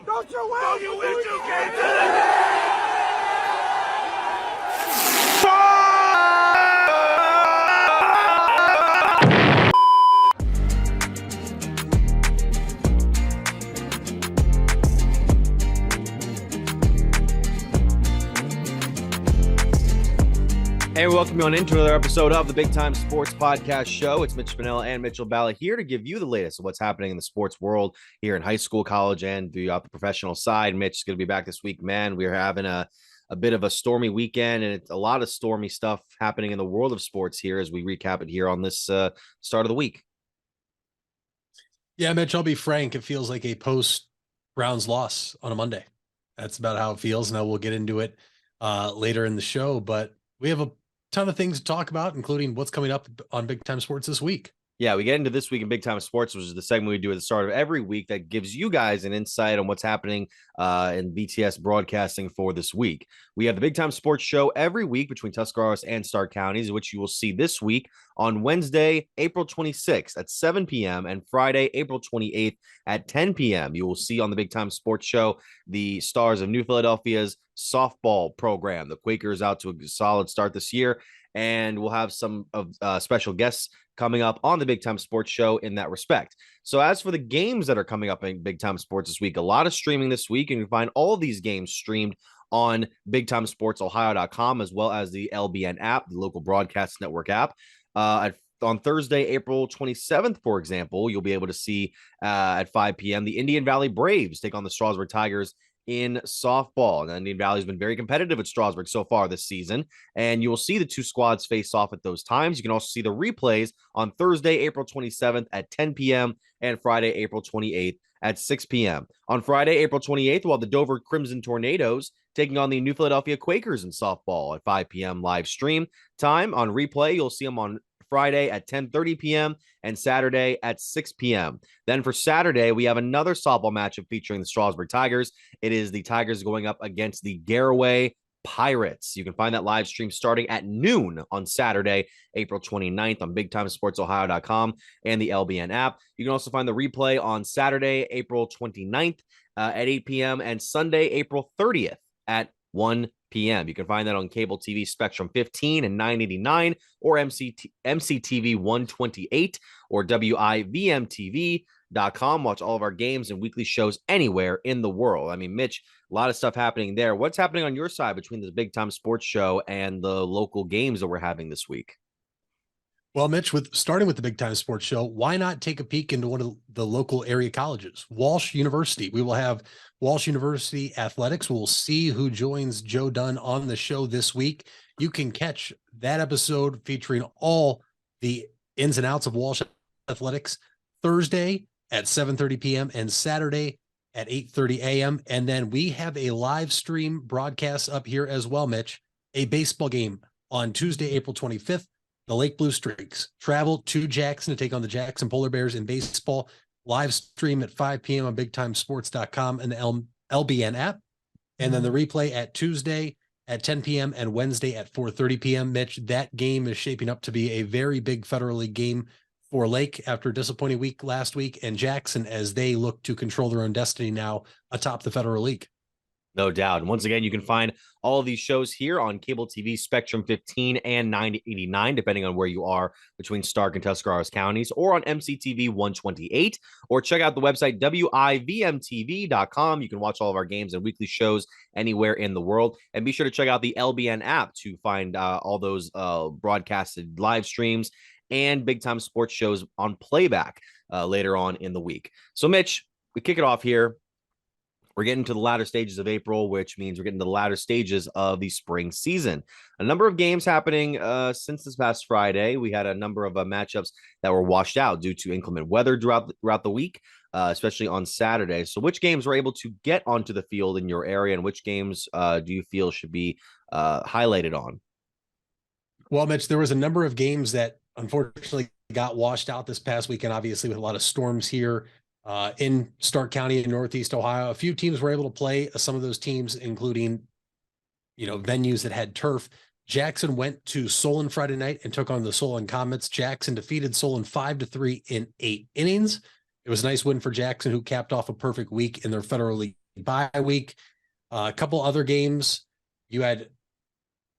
Don't you wish you came to Hey, welcome on into another episode of the Big Time Sports Podcast Show. It's Mitch Spinella and Mitchell Balla here to give you the latest of what's happening in the sports world here in high school, college, and throughout the professional side. Mitch is going to be back this week, man. We're having a bit of a stormy weekend, and it's a lot of stormy stuff happening in the world of sports here as we recap it here on this start of the week. Yeah, Mitch, I'll be frank. It feels like a post-Browns loss on a Monday. That's about how it feels. Now we'll get into it later in the show, but we have a ton of things to talk about, including what's coming up on Big Time Sports this week. Yeah, we get into This Week in Big Time Sports, which is the segment we do at the start of every week that gives you guys an insight on what's happening in BTS broadcasting for this week. We have the Big Time Sports Show every week between Tuscarawas and Stark counties, which you will see this week on Wednesday, April 26th at 7 p.m. and Friday, April 28th at 10 p.m. You will see on the Big Time Sports Show the stars of New Philadelphia's softball program. The Quakers out to a solid start this year, and we'll have some of special guests coming up on the Big Time Sports Show in that respect. So as for the games that are coming up in Big Time Sports this week, a lot of streaming this week, and you can find all of these games streamed on BigTimeSportsOhio.com as well as the LBN app, the local broadcast network app. On Thursday, April 27th, for example, you'll be able to see at 5 p.m. the Indian Valley Braves take on the Strasburg Tigers in softball. And Indian Valley has been very competitive at Strasburg so far this season, and you will see the two squads face off at those times. You can also see the replays on Thursday, April 27th at 10 p.m. and Friday, April 28th at 6 p.m. On Friday, April 28th, while the Dover Crimson Tornadoes taking on the New Philadelphia Quakers in softball at 5 p.m. live stream time. On replay, you'll see them on Friday at 10:30 p.m. and Saturday at 6 p.m. Then for Saturday, we have another softball matchup featuring the Strasburg Tigers. It is the Tigers going up against the Garaway Pirates. You can find that live stream starting at noon on Saturday, April 29th on BigTimeSportsOhio.com and the LBN app. You can also find the replay on Saturday, April 29th at 8 p.m. and Sunday, April 30th at 1 p.m. You can find that on cable TV Spectrum 15 and 989 or MCTV 128 or WIVMTV.com. Watch all of our games and weekly shows anywhere in the world. I mean, Mitch, a lot of stuff happening there. What's happening on your side between the Big Time Sports Show and the local games that we're having this week? Well, Mitch, starting with the Big Time Sports Show, why not take a peek into one of the local area colleges? Walsh University. We will have Walsh University Athletics. We'll see who joins Joe Dunn on the show this week. You can catch that episode featuring all the ins and outs of Walsh Athletics Thursday at 7:30 p.m. and Saturday at 8:30 a.m. And then we have a live stream broadcast up here as well, Mitch, a baseball game on Tuesday, April 25th. The Lake Blue Streaks travel to Jackson to take on the Jackson Polar Bears in baseball. Live stream at 5 p.m. on BigTimeSports.com and the LBN app. And then the replay at Tuesday at 10 p.m. and Wednesday at 4:30 p.m. Mitch, that game is shaping up to be a very big Federal League game for Lake after a disappointing week last week, and Jackson as they look to control their own destiny now atop the Federal League. No doubt. And once again, you can find all of these shows here on cable TV Spectrum 15 and 989, depending on where you are between Stark and Tuscarawas counties, or on MCTV 128, or check out the website WIVMTV.com. You can watch all of our games and weekly shows anywhere in the world. And be sure to check out the LBN app to find all those broadcasted live streams and Big Time Sports shows on playback later on in the week. So, Mitch, we kick it off here. We're getting to the latter stages of April, which means we're getting to the latter stages of the spring season. A number of games happening since this past Friday. We had a number of matchups that were washed out due to inclement weather throughout the week, especially on Saturday. So which games were able to get onto the field in your area, and which games do you feel should be highlighted on? Well, Mitch, there was a number of games that unfortunately got washed out this past weekend, obviously with a lot of storms here in Stark County in Northeast Ohio. A few teams were able to play. Some of those teams, including, venues that had turf. Jackson went to Solon Friday night and took on the Solon Comets. Jackson defeated Solon 5-3 in 8 innings. It was a nice win for Jackson, who capped off a perfect week in their Federal League bye week. A couple other games. You had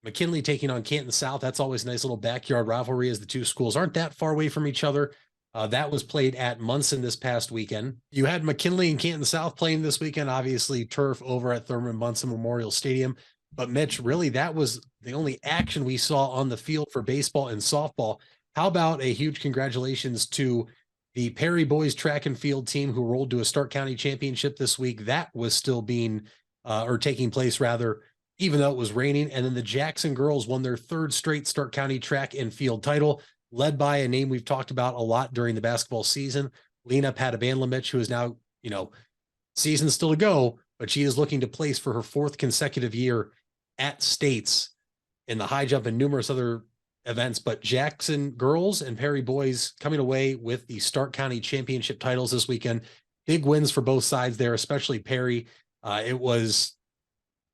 McKinley taking on Canton South. That's always a nice little backyard rivalry as the two schools aren't that far away from each other. That was played at Munson this past weekend. You had McKinley and Canton South playing this weekend, obviously turf over at Thurman Munson Memorial Stadium. But Mitch, really, that was the only action we saw on the field for baseball and softball. How about a huge congratulations to the Perry boys track and field team who rolled to a Stark County championship this week? That was still taking place rather, even though it was raining. And then the Jackson girls won their third straight Stark County track and field title, led by a name we've talked about a lot during the basketball season, Lena Patabanlamich, who is now, season still to go, but she is looking to place for her fourth consecutive year at states in the high jump and numerous other events. But Jackson girls and Perry boys coming away with the Stark County championship titles this weekend. Big wins for both sides there, especially Perry. It was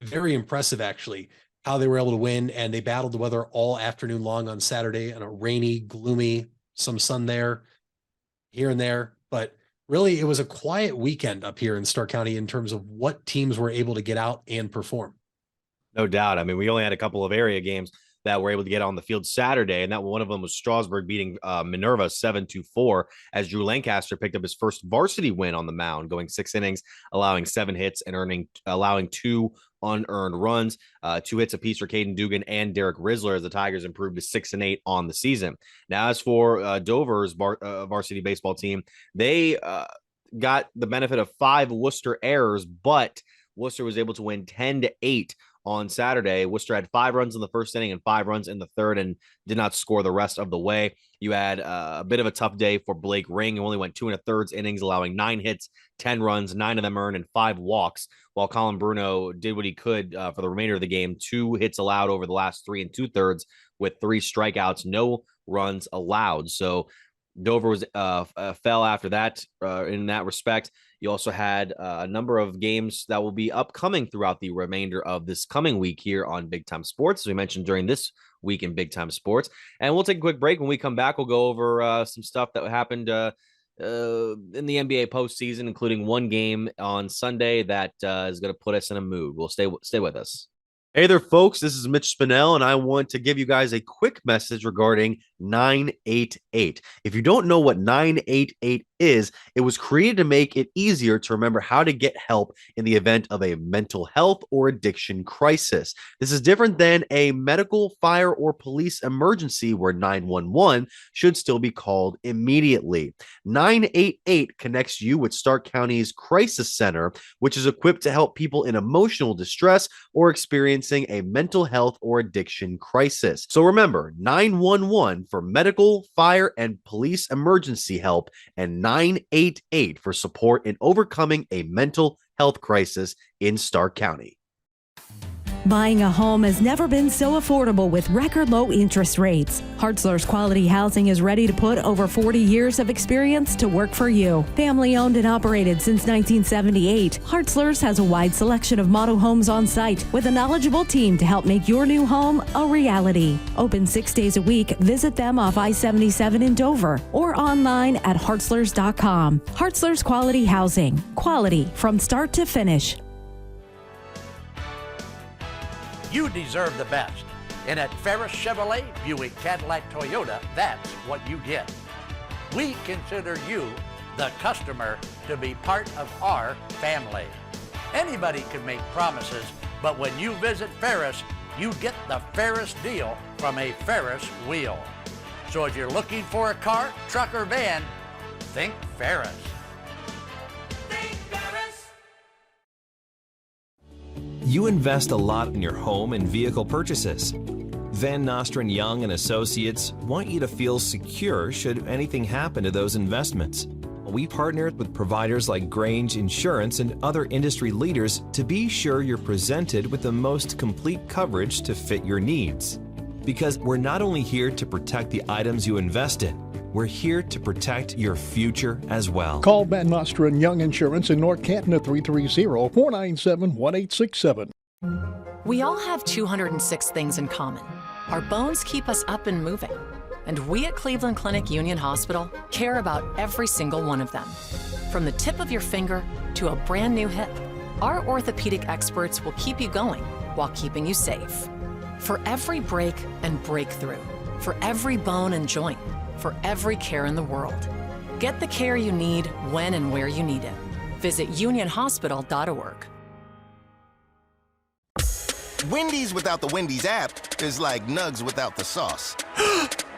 very impressive, actually, how they were able to win, and they battled the weather all afternoon long on Saturday on a rainy, gloomy, some sun there, here and there. But really, it was a quiet weekend up here in Stark County in terms of what teams were able to get out and perform. No doubt. I mean, we only had a couple of area games that were able to get on the field Saturday, and that one of them was Strasburg beating Minerva 7-4 as Drew Lancaster picked up his first varsity win on the mound, going 6 innings, allowing 7 hits and allowing 2 unearned runs, 2 hits apiece for Caden Dugan and Derek Risler as the Tigers improved to 6-8 on the season. Now, as for Dover's varsity baseball team, they got the benefit of 5 Worcester errors, but Worcester was able to win 10-8 on Saturday. Worcester had 5 runs in the first inning and 5 runs in the third and did not score the rest of the way. You had a bit of a tough day for Blake Ring, who only went 2 1/3 innings, allowing 9 hits, 10 runs, 9 of them earned, and 5 walks, while Colin Bruno did what he could for the remainder of the game. 2 hits allowed over the last 3 2/3 with 3 strikeouts, no runs allowed. So Dover was fell after that in that respect. You also had a number of games that will be upcoming throughout the remainder of this coming week here on Big Time Sports, as we mentioned during this week in Big Time Sports. And we'll take a quick break. When we come back, we'll go over some stuff that happened in the NBA postseason, including one game on Sunday that is going to put us in a mood. We'll stay with us. Hey there, folks. This is Mitch Spinell, and I want to give you guys a quick message regarding 988. If you don't know what 988 is, it was created to make it easier to remember how to get help in the event of a mental health or addiction crisis. This is different than a medical, fire, or police emergency where 911 should still be called immediately. 988 connects you with Stark County's Crisis Center, which is equipped to help people in emotional distress or experiencing a mental health or addiction crisis. So remember, 911 for medical, fire, and police emergency help, and 988 for support in overcoming a mental health crisis in Stark County. Buying a home has never been so affordable with record low interest rates. Hartzler's Quality Housing is ready to put over 40 years of experience to work for you. Family owned and operated since 1978, Hartzler's has a wide selection of model homes on site with a knowledgeable team to help make your new home a reality. Open 6 days a week. Visit them off I-77 in Dover or online at hartzlers.com. Hartzler's Quality Housing. Quality from start to finish. You deserve the best. And at Ferris Chevrolet, Buick, Cadillac, Toyota, that's what you get. We consider you, the customer, to be part of our family. Anybody can make promises, but when you visit Ferris, you get the Ferris deal from a Ferris wheel. So if you're looking for a car, truck, or van, think Ferris. You invest a lot in your home and vehicle purchases. Van Nostrand Young and Associates want you to feel secure should anything happen to those investments. We partnered with providers like Grange Insurance and other industry leaders to be sure you're presented with the most complete coverage to fit your needs. Because we're not only here to protect the items you invest in, we're here to protect your future as well. Call Van Nostrand Young Insurance in North Canton at 330-497-1867. We all have 206 things in common. Our bones keep us up and moving. And we at Cleveland Clinic Union Hospital care about every single one of them. From the tip of your finger to a brand new hip, Our orthopedic experts will keep you going while keeping you safe. For every break and breakthrough, for every bone and joint, for every care in the world. Get the care you need when and where you need it. Visit unionhospital.org. Wendy's without the Wendy's app is like Nugs without the sauce.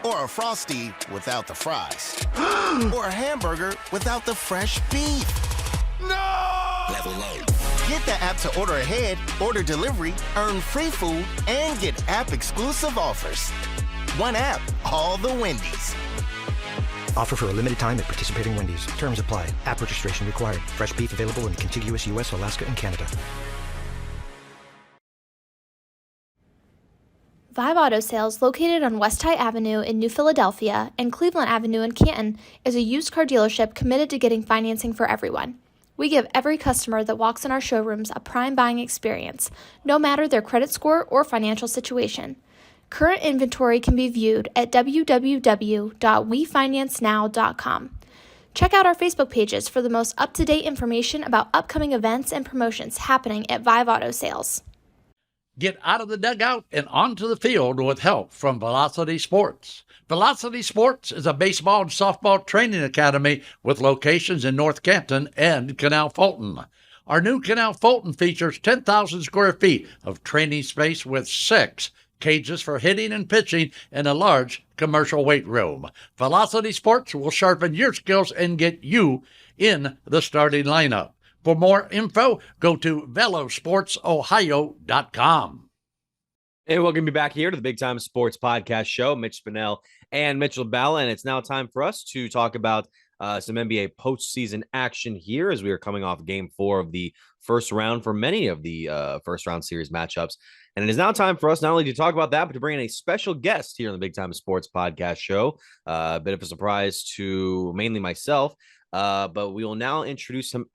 Or a Frosty without the fries. Or a hamburger without the fresh beef. No! Level up. Get the app to order ahead, order delivery, earn free food, and get app-exclusive offers. One app, all the Wendy's. Offer for a limited time at participating Wendy's. Terms apply. App registration required. Fresh beef available in contiguous U.S., Alaska, and Canada. Vive Auto Sales, located on West High Avenue in New Philadelphia and Cleveland Avenue in Canton, is a used car dealership committed to getting financing for everyone. We give every customer that walks in our showrooms a prime buying experience, no matter their credit score or financial situation. Current inventory can be viewed at www.wefinancenow.com. Check out our Facebook pages for the most up-to-date information about upcoming events and promotions happening at Vive Auto Sales. Get out of the dugout and onto the field with help from Velocity Sports. Velocity Sports is a baseball and softball training academy with locations in North Canton and Canal Fulton. Our new Canal Fulton features 10,000 square feet of training space with 6 cages for hitting and pitching and a large commercial weight room. Velocity Sports will sharpen your skills and get you in the starting lineup. For more info, go to velosportsohio.com. And welcome you back here to the Big Time Sports Podcast Show. Mitch Spinell and Mitchell Balla, and it's now time for us to talk about some NBA postseason action here as we are coming off Game 4 of the first round for many of the first-round series matchups. And it is now time for us not only to talk about that, but to bring in a special guest here on the Big Time Sports Podcast Show. A bit of a surprise to mainly myself. But we will now introduce him.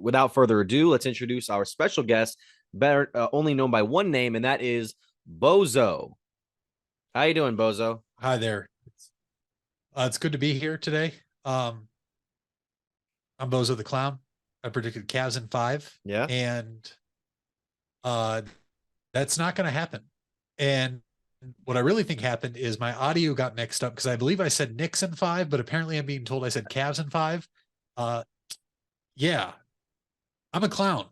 Without further ado, let's introduce our special guest, better only known by one name, and that is Bozo. How you doing, Bozo? Hi there. It's good to be here today. I'm Bozo the Clown. I predicted Cavs in 5. Yeah. And that's not going to happen. And what I really think happened is my audio got mixed up because I believe I said Knicks in 5, but apparently I'm being told I said Cavs in 5. Yeah, I'm a clown.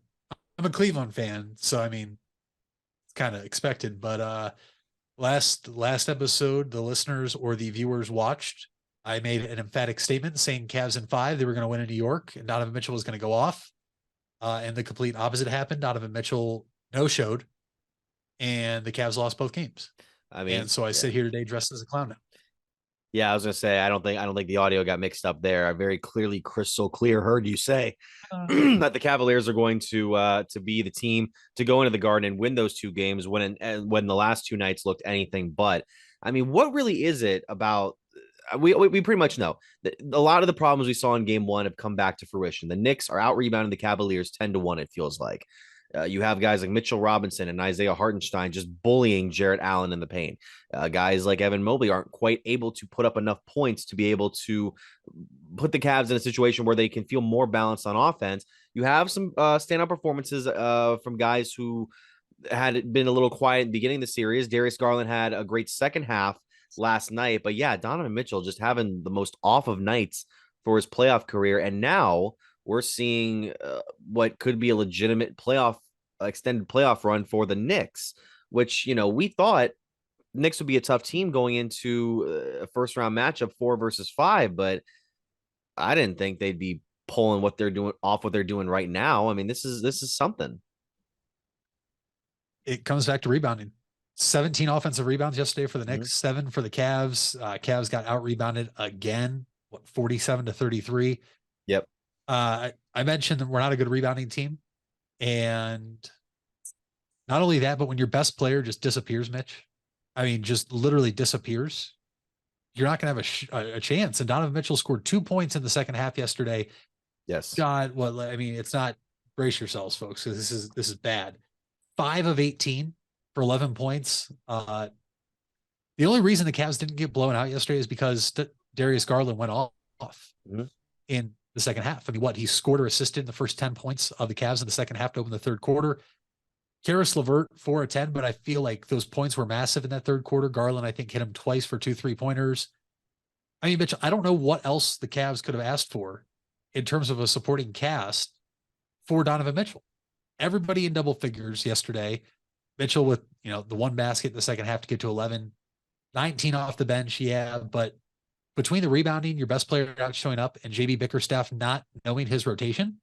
I'm a Cleveland fan, so I mean, it's kind of expected. But last episode, the listeners or the viewers watched. I made an emphatic statement saying Cavs in 5. They were going to win in New York, and Donovan Mitchell was going to go off. And the complete opposite happened. Donovan Mitchell no-showed, and the Cavs lost both games. I mean, and so I sit here today dressed as a clown now. Yeah, I was gonna say I don't think the audio got mixed up there. I very clearly, crystal clear, heard you say that the Cavaliers are going to be the team to go into the Garden and win those 2 games when the last 2 nights looked anything but. I mean, what really is it about? We pretty much know that a lot of the problems we saw in Game 1 have come back to fruition. The Knicks are out rebounding the Cavaliers 10-1. It feels like. You have guys like Mitchell Robinson and Isaiah Hartenstein just bullying Jarrett Allen in the paint. Guys like Evan Mobley aren't quite able to put up enough points to be able to put the Cavs in a situation where they can feel more balanced on offense. You have some standout performances from guys who had been a little quiet at the beginning of the series. Darius Garland had a great second half last night. But yeah, Donovan Mitchell just having the most off of nights for his playoff career. And now we're seeing what could be a legitimate extended playoff run for the Knicks, which, we thought Knicks would be a tough team going into a first round matchup 4 versus 5, but I didn't think they'd be pulling what they're doing right now. I mean, this is something. It comes back to rebounding. 17 offensive rebounds yesterday for the Knicks, 7 for the Cavs. Cavs got out rebounded again, 47-33. Yep. I mentioned that we're not a good rebounding team. And not only that, but when your best player just disappears, Mitch, I mean, just literally disappears, you're not going to have a chance. And Donovan Mitchell scored 2 points in the second half yesterday. Yes. God, it's not, brace yourselves, folks, because this is bad. 5 of 18 for 11 points. The only reason the Cavs didn't get blown out yesterday is because Darius Garland went off. Mm-hmm. And the second half. I mean, what, he scored or assisted the first 10 points of the Cavs in the second half to open the third quarter. Karis LeVert, 4 of 10, but I feel like those points were massive in that third quarter. Garland, I think, hit him twice for 2 3-pointers. I mean, Mitch, I don't know what else the Cavs could have asked for in terms of a supporting cast for Donovan Mitchell. Everybody in double figures yesterday. Mitchell with, the one basket in the second half to get to 11, 19 off the bench. Yeah, but between the rebounding, your best player not showing up, and JB Bickerstaff not knowing his rotation,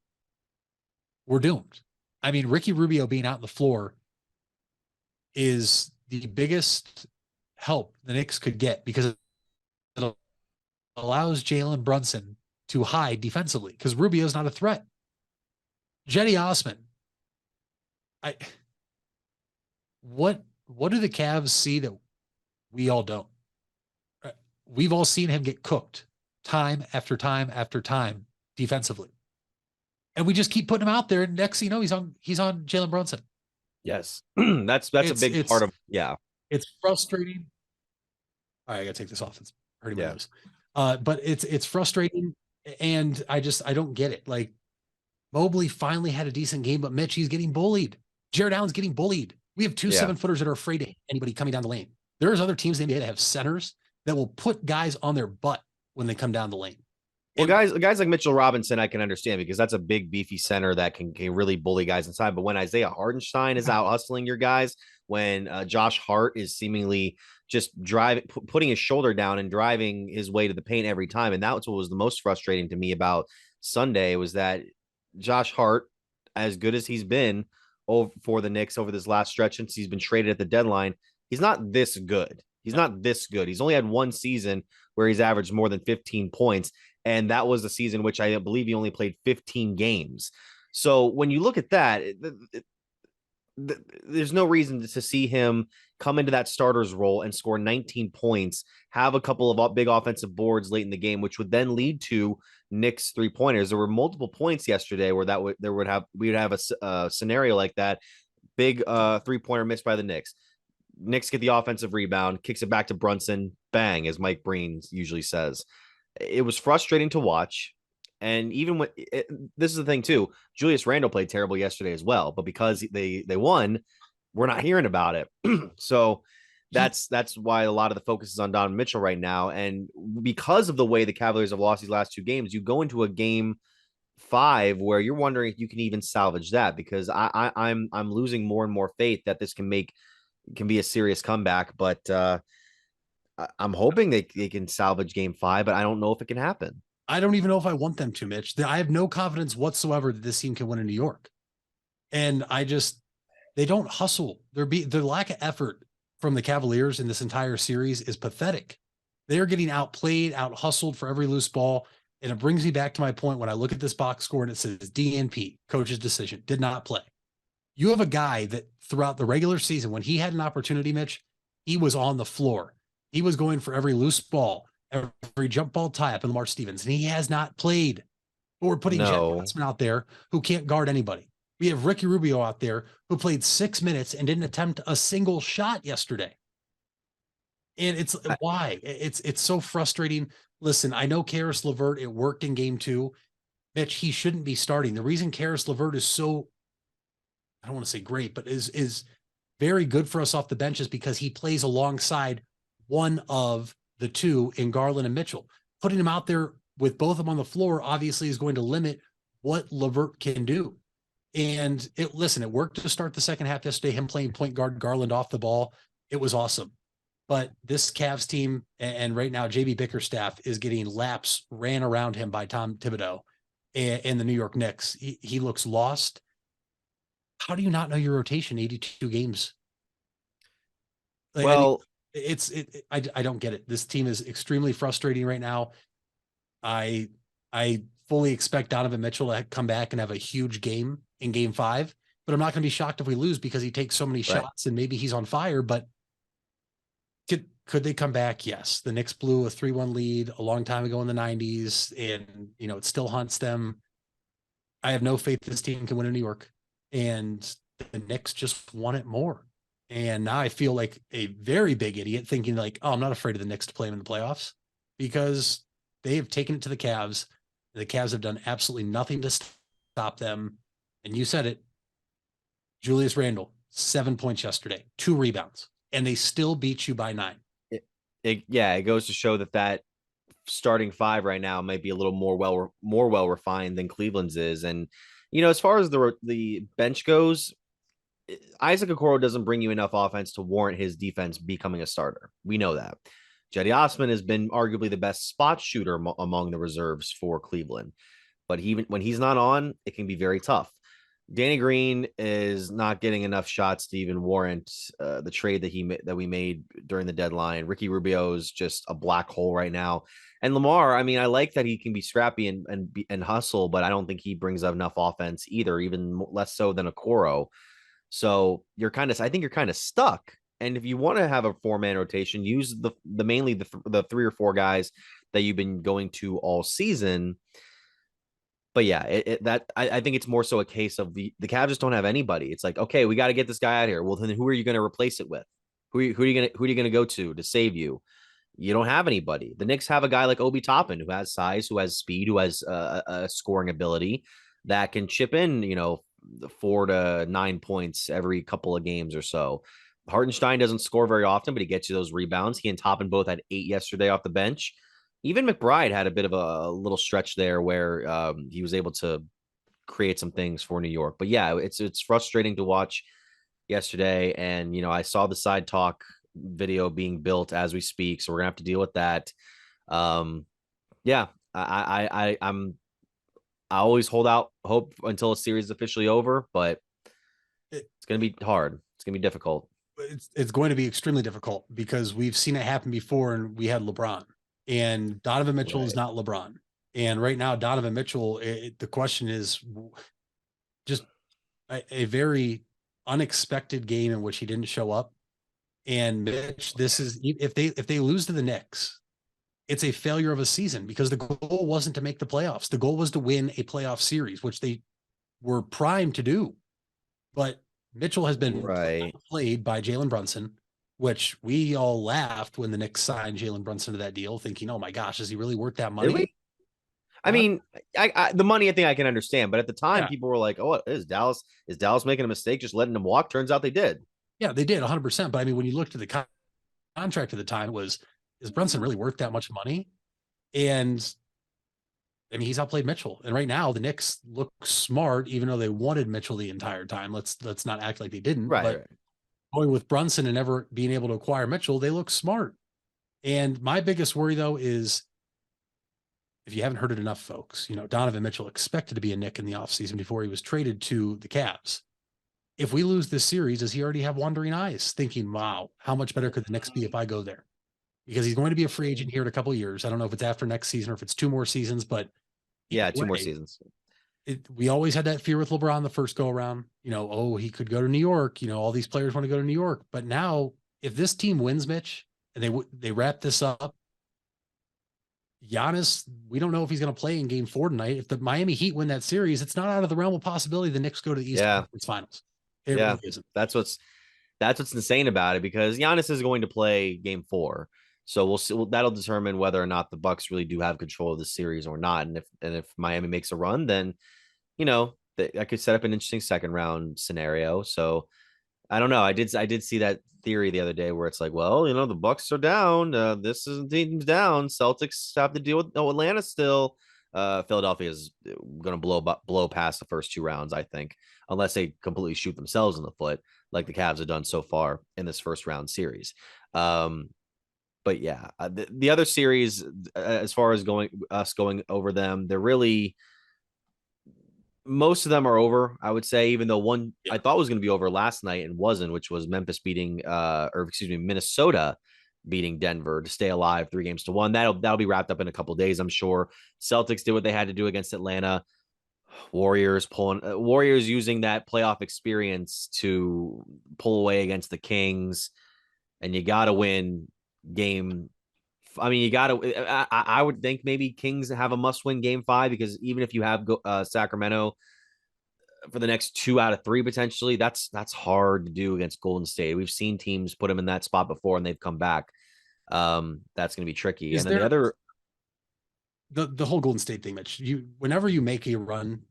we're doomed. I mean, Ricky Rubio being out on the floor is the biggest help the Knicks could get, because it allows Jalen Brunson to hide defensively, because Rubio's not a threat. Jetty Osman, what do the Cavs see that we all don't? We've all seen him get cooked time after time after time defensively. And we just keep putting him out there. And next thing you know, he's on Jalen Brunson. Yes. That's a big part of, yeah. It's frustrating. All right, I gotta take this off. It's hurting my nose. But it's frustrating. And I don't get it. Like, Mobley finally had a decent game, but Mitch, he's getting bullied. Jared Allen's getting bullied. We have 2 7-footers that are afraid of anybody coming down the lane. There's other teams in the NBA that have centers that will put guys on their butt when they come down the lane. Well, guys like Mitchell Robinson, I can understand, because that's a big, beefy center that can really bully guys inside. But when Isaiah Hartenstein is out hustling your guys, when Josh Hart is seemingly just putting his shoulder down and driving his way to the paint every time, and that's what was the most frustrating to me about Sunday, was that Josh Hart, as good as he's been for the Knicks over this last stretch since he's been traded at the deadline, he's not this good. He's not this good. He's only had one season where he's averaged more than 15 points. And that was the season which I believe he only played 15 games. So when you look at that, there's no reason to see him come into that starter's role and score 19 points, have a couple of big offensive boards late in the game, which would then lead to Knicks 3-pointers. There were multiple points yesterday where we would have a scenario like that. Big 3-pointer missed by the Knicks. Knicks get the offensive rebound, kicks it back to Brunson, bang, as Mike Breen usually says. It was frustrating to watch. And even when this is the thing too, Julius Randle played terrible yesterday as well, but because they won, we're not hearing about it. So that's why a lot of the focus is on Donovan Mitchell right now. And because of the way the Cavaliers have lost these last 2 games, you go into a game 5 where you're wondering if you can even salvage that, because I'm losing more and more faith that this can be a serious comeback. But I'm hoping they can salvage game 5, but I don't know if it can happen. I don't even know if I want them to, Mitch. I have no confidence whatsoever that this team can win in New York. And they don't hustle. Their lack of effort from the Cavaliers in this entire series is pathetic. They are getting outplayed, out hustled for every loose ball. And it brings me back to my point when I look at this box score and it says DNP, coach's decision, did not play. You have a guy that throughout the regular season, when he had an opportunity, Mitch, he was on the floor. He was going for every loose ball, every jump ball tie-up in Lamar Stevens, and he has not played. But we're putting Jet Johnson out there who can't guard anybody. We have Ricky Rubio out there who played 6 minutes and didn't attempt a single shot yesterday. And it's why? It's so frustrating. Listen, I know Karis LeVert, it worked in game 2. Mitch, he shouldn't be starting. The reason Karis LeVert is so, I don't want to say great, but is very good for us off the bench is because he plays alongside one of the 2 in Garland and Mitchell. Putting him out there with both of them on the floor obviously is going to limit what LeVert can do. And it worked to start the second half yesterday, him playing point guard, Garland off the ball. It was awesome. But this Cavs team, and right now JB Bickerstaff is getting laps ran around him by Tom Thibodeau and the New York Knicks. He looks lost. How do you not know your rotation 82 games? Well, I don't get it. This team is extremely frustrating right now. I fully expect Donovan Mitchell to come back and have a huge game in game 5, but I'm not going to be shocked if we lose because he takes so many shots and maybe he's on fire, but could they come back? Yes. The Knicks blew a 3-1 lead a long time ago in the 90s, and it still haunts them. I have no faith this team can win in New York, and the Knicks just want it more. And now I feel like a very big idiot thinking like, oh, I'm not afraid of the Knicks to play them in the playoffs, because they have taken it to the Cavs The Cavs have done absolutely nothing to stop them. And you said it, Julius Randle, 7 points yesterday, 2 rebounds, and they still beat you by 9. It goes to show that starting 5 right now might be a little more well refined than Cleveland's is. And as far as the bench goes, Isaac Okoro doesn't bring you enough offense to warrant his defense becoming a starter. We know that. Cedi Osman has been arguably the best spot shooter among the reserves for Cleveland, but even when he's not on, it can be very tough. Danny Green is not getting enough shots to even warrant the trade that we made during the deadline. Ricky Rubio is just a black hole right now. And Lamar, I mean, I like that he can be scrappy and hustle, but I don't think he brings up enough offense either, even less so than Okoro. So I think you're kind of stuck. And if you want to have a 4-man rotation, use mainly the 3 or 4 guys that you've been going to all season. But yeah, I think it's more so a case of the Cavs just don't have anybody. It's like, okay, we got to get this guy out here. Well, then who are you going to replace it with? Who are you going to go to save you? You don't have anybody. The Knicks have a guy like Obi Toppin who has size, who has speed, who has a scoring ability that can chip in, 4 to 9 points every couple of games or so. Hartenstein doesn't score very often, but he gets you those rebounds. He and Toppin both had 8 yesterday off the bench. Even McBride had a bit of a little stretch there where he was able to create some things for New York. But yeah, it's frustrating to watch yesterday. And, I saw the side talk video being built as we speak, so we're gonna have to deal with that. Yeah, I always hold out hope until a series is officially over, but it's gonna be hard. It's gonna be difficult. It's going to be extremely difficult because we've seen it happen before, and we had LeBron, and Donovan Mitchell is not LeBron. And right now, Donovan Mitchell, the question is just a very unexpected game in which he didn't show up. And Mitch, this is if they lose to the Knicks, it's a failure of a season because the goal wasn't to make the playoffs. The goal was to win a playoff series, which they were primed to do. But Mitchell has been played by Jalen Brunson, which we all laughed when the Knicks signed Jalen Brunson to that deal, thinking, "Oh my gosh, is he really worth that money?" Really? I mean, the money I think I can understand, but at the time, people were like, "Oh, is Dallas making a mistake just letting him walk?" Turns out they did. Yeah, they did 100%. But I mean, when you looked at the contract at the time, is Brunson really worth that much money? And I mean, he's outplayed Mitchell. And right now, the Knicks look smart, even though they wanted Mitchell the entire time. Let's not act like they didn't. But going with Brunson and never being able to acquire Mitchell, they look smart. And my biggest worry, though, is if you haven't heard it enough, folks, Donovan Mitchell expected to be a Knick in the offseason before he was traded to the Cavs. If we lose this series, does he already have wandering eyes thinking, wow, how much better could the Knicks be if I go there? Because he's going to be a free agent here in a couple of years. I don't know if it's after next season or if it's 2 more seasons, but yeah, 2 more seasons. We always had that fear with LeBron the first go around, he could go to New York. All these players want to go to New York. But now if this team wins, Mitch, and they wrap this up, Giannis, we don't know if he's going to play in game 4 tonight. If the Miami Heat win that series, it's not out of the realm of possibility the Knicks go to the Eastern Conference Finals. It really isn't. That's what's insane about it, because Giannis is going to play game 4. So we'll see. That'll determine whether or not the Bucks really do have control of the series or not. And if Miami makes a run, then, I could set up an interesting second round scenario. So I don't know. I did see that theory the other day where it's like, well, the Bucks are down. This team's down. Celtics have to deal with Atlanta still. Philadelphia is going to blow past the first 2 rounds, I think, unless they completely shoot themselves in the foot like the Cavs have done so far in this first round series. But yeah, the other series, as far as going over them, they're really, most of them are over, I would say, even though one I thought was going to be over last night and wasn't, which was Minnesota beating Denver to stay alive 3-1. That'll be wrapped up in a couple of days, I'm sure. Celtics did what they had to do against Atlanta. Warriors using that playoff experience to pull away against the Kings, and you got to win game. I mean, I would think maybe Kings have a must-win game 5, because even if you have Sacramento for the next 2 out of 3 potentially, that's hard to do against Golden State. We've seen teams put them in that spot before and they've come back. That's going to be tricky. the whole Golden State thing, Mitch, whenever you make a run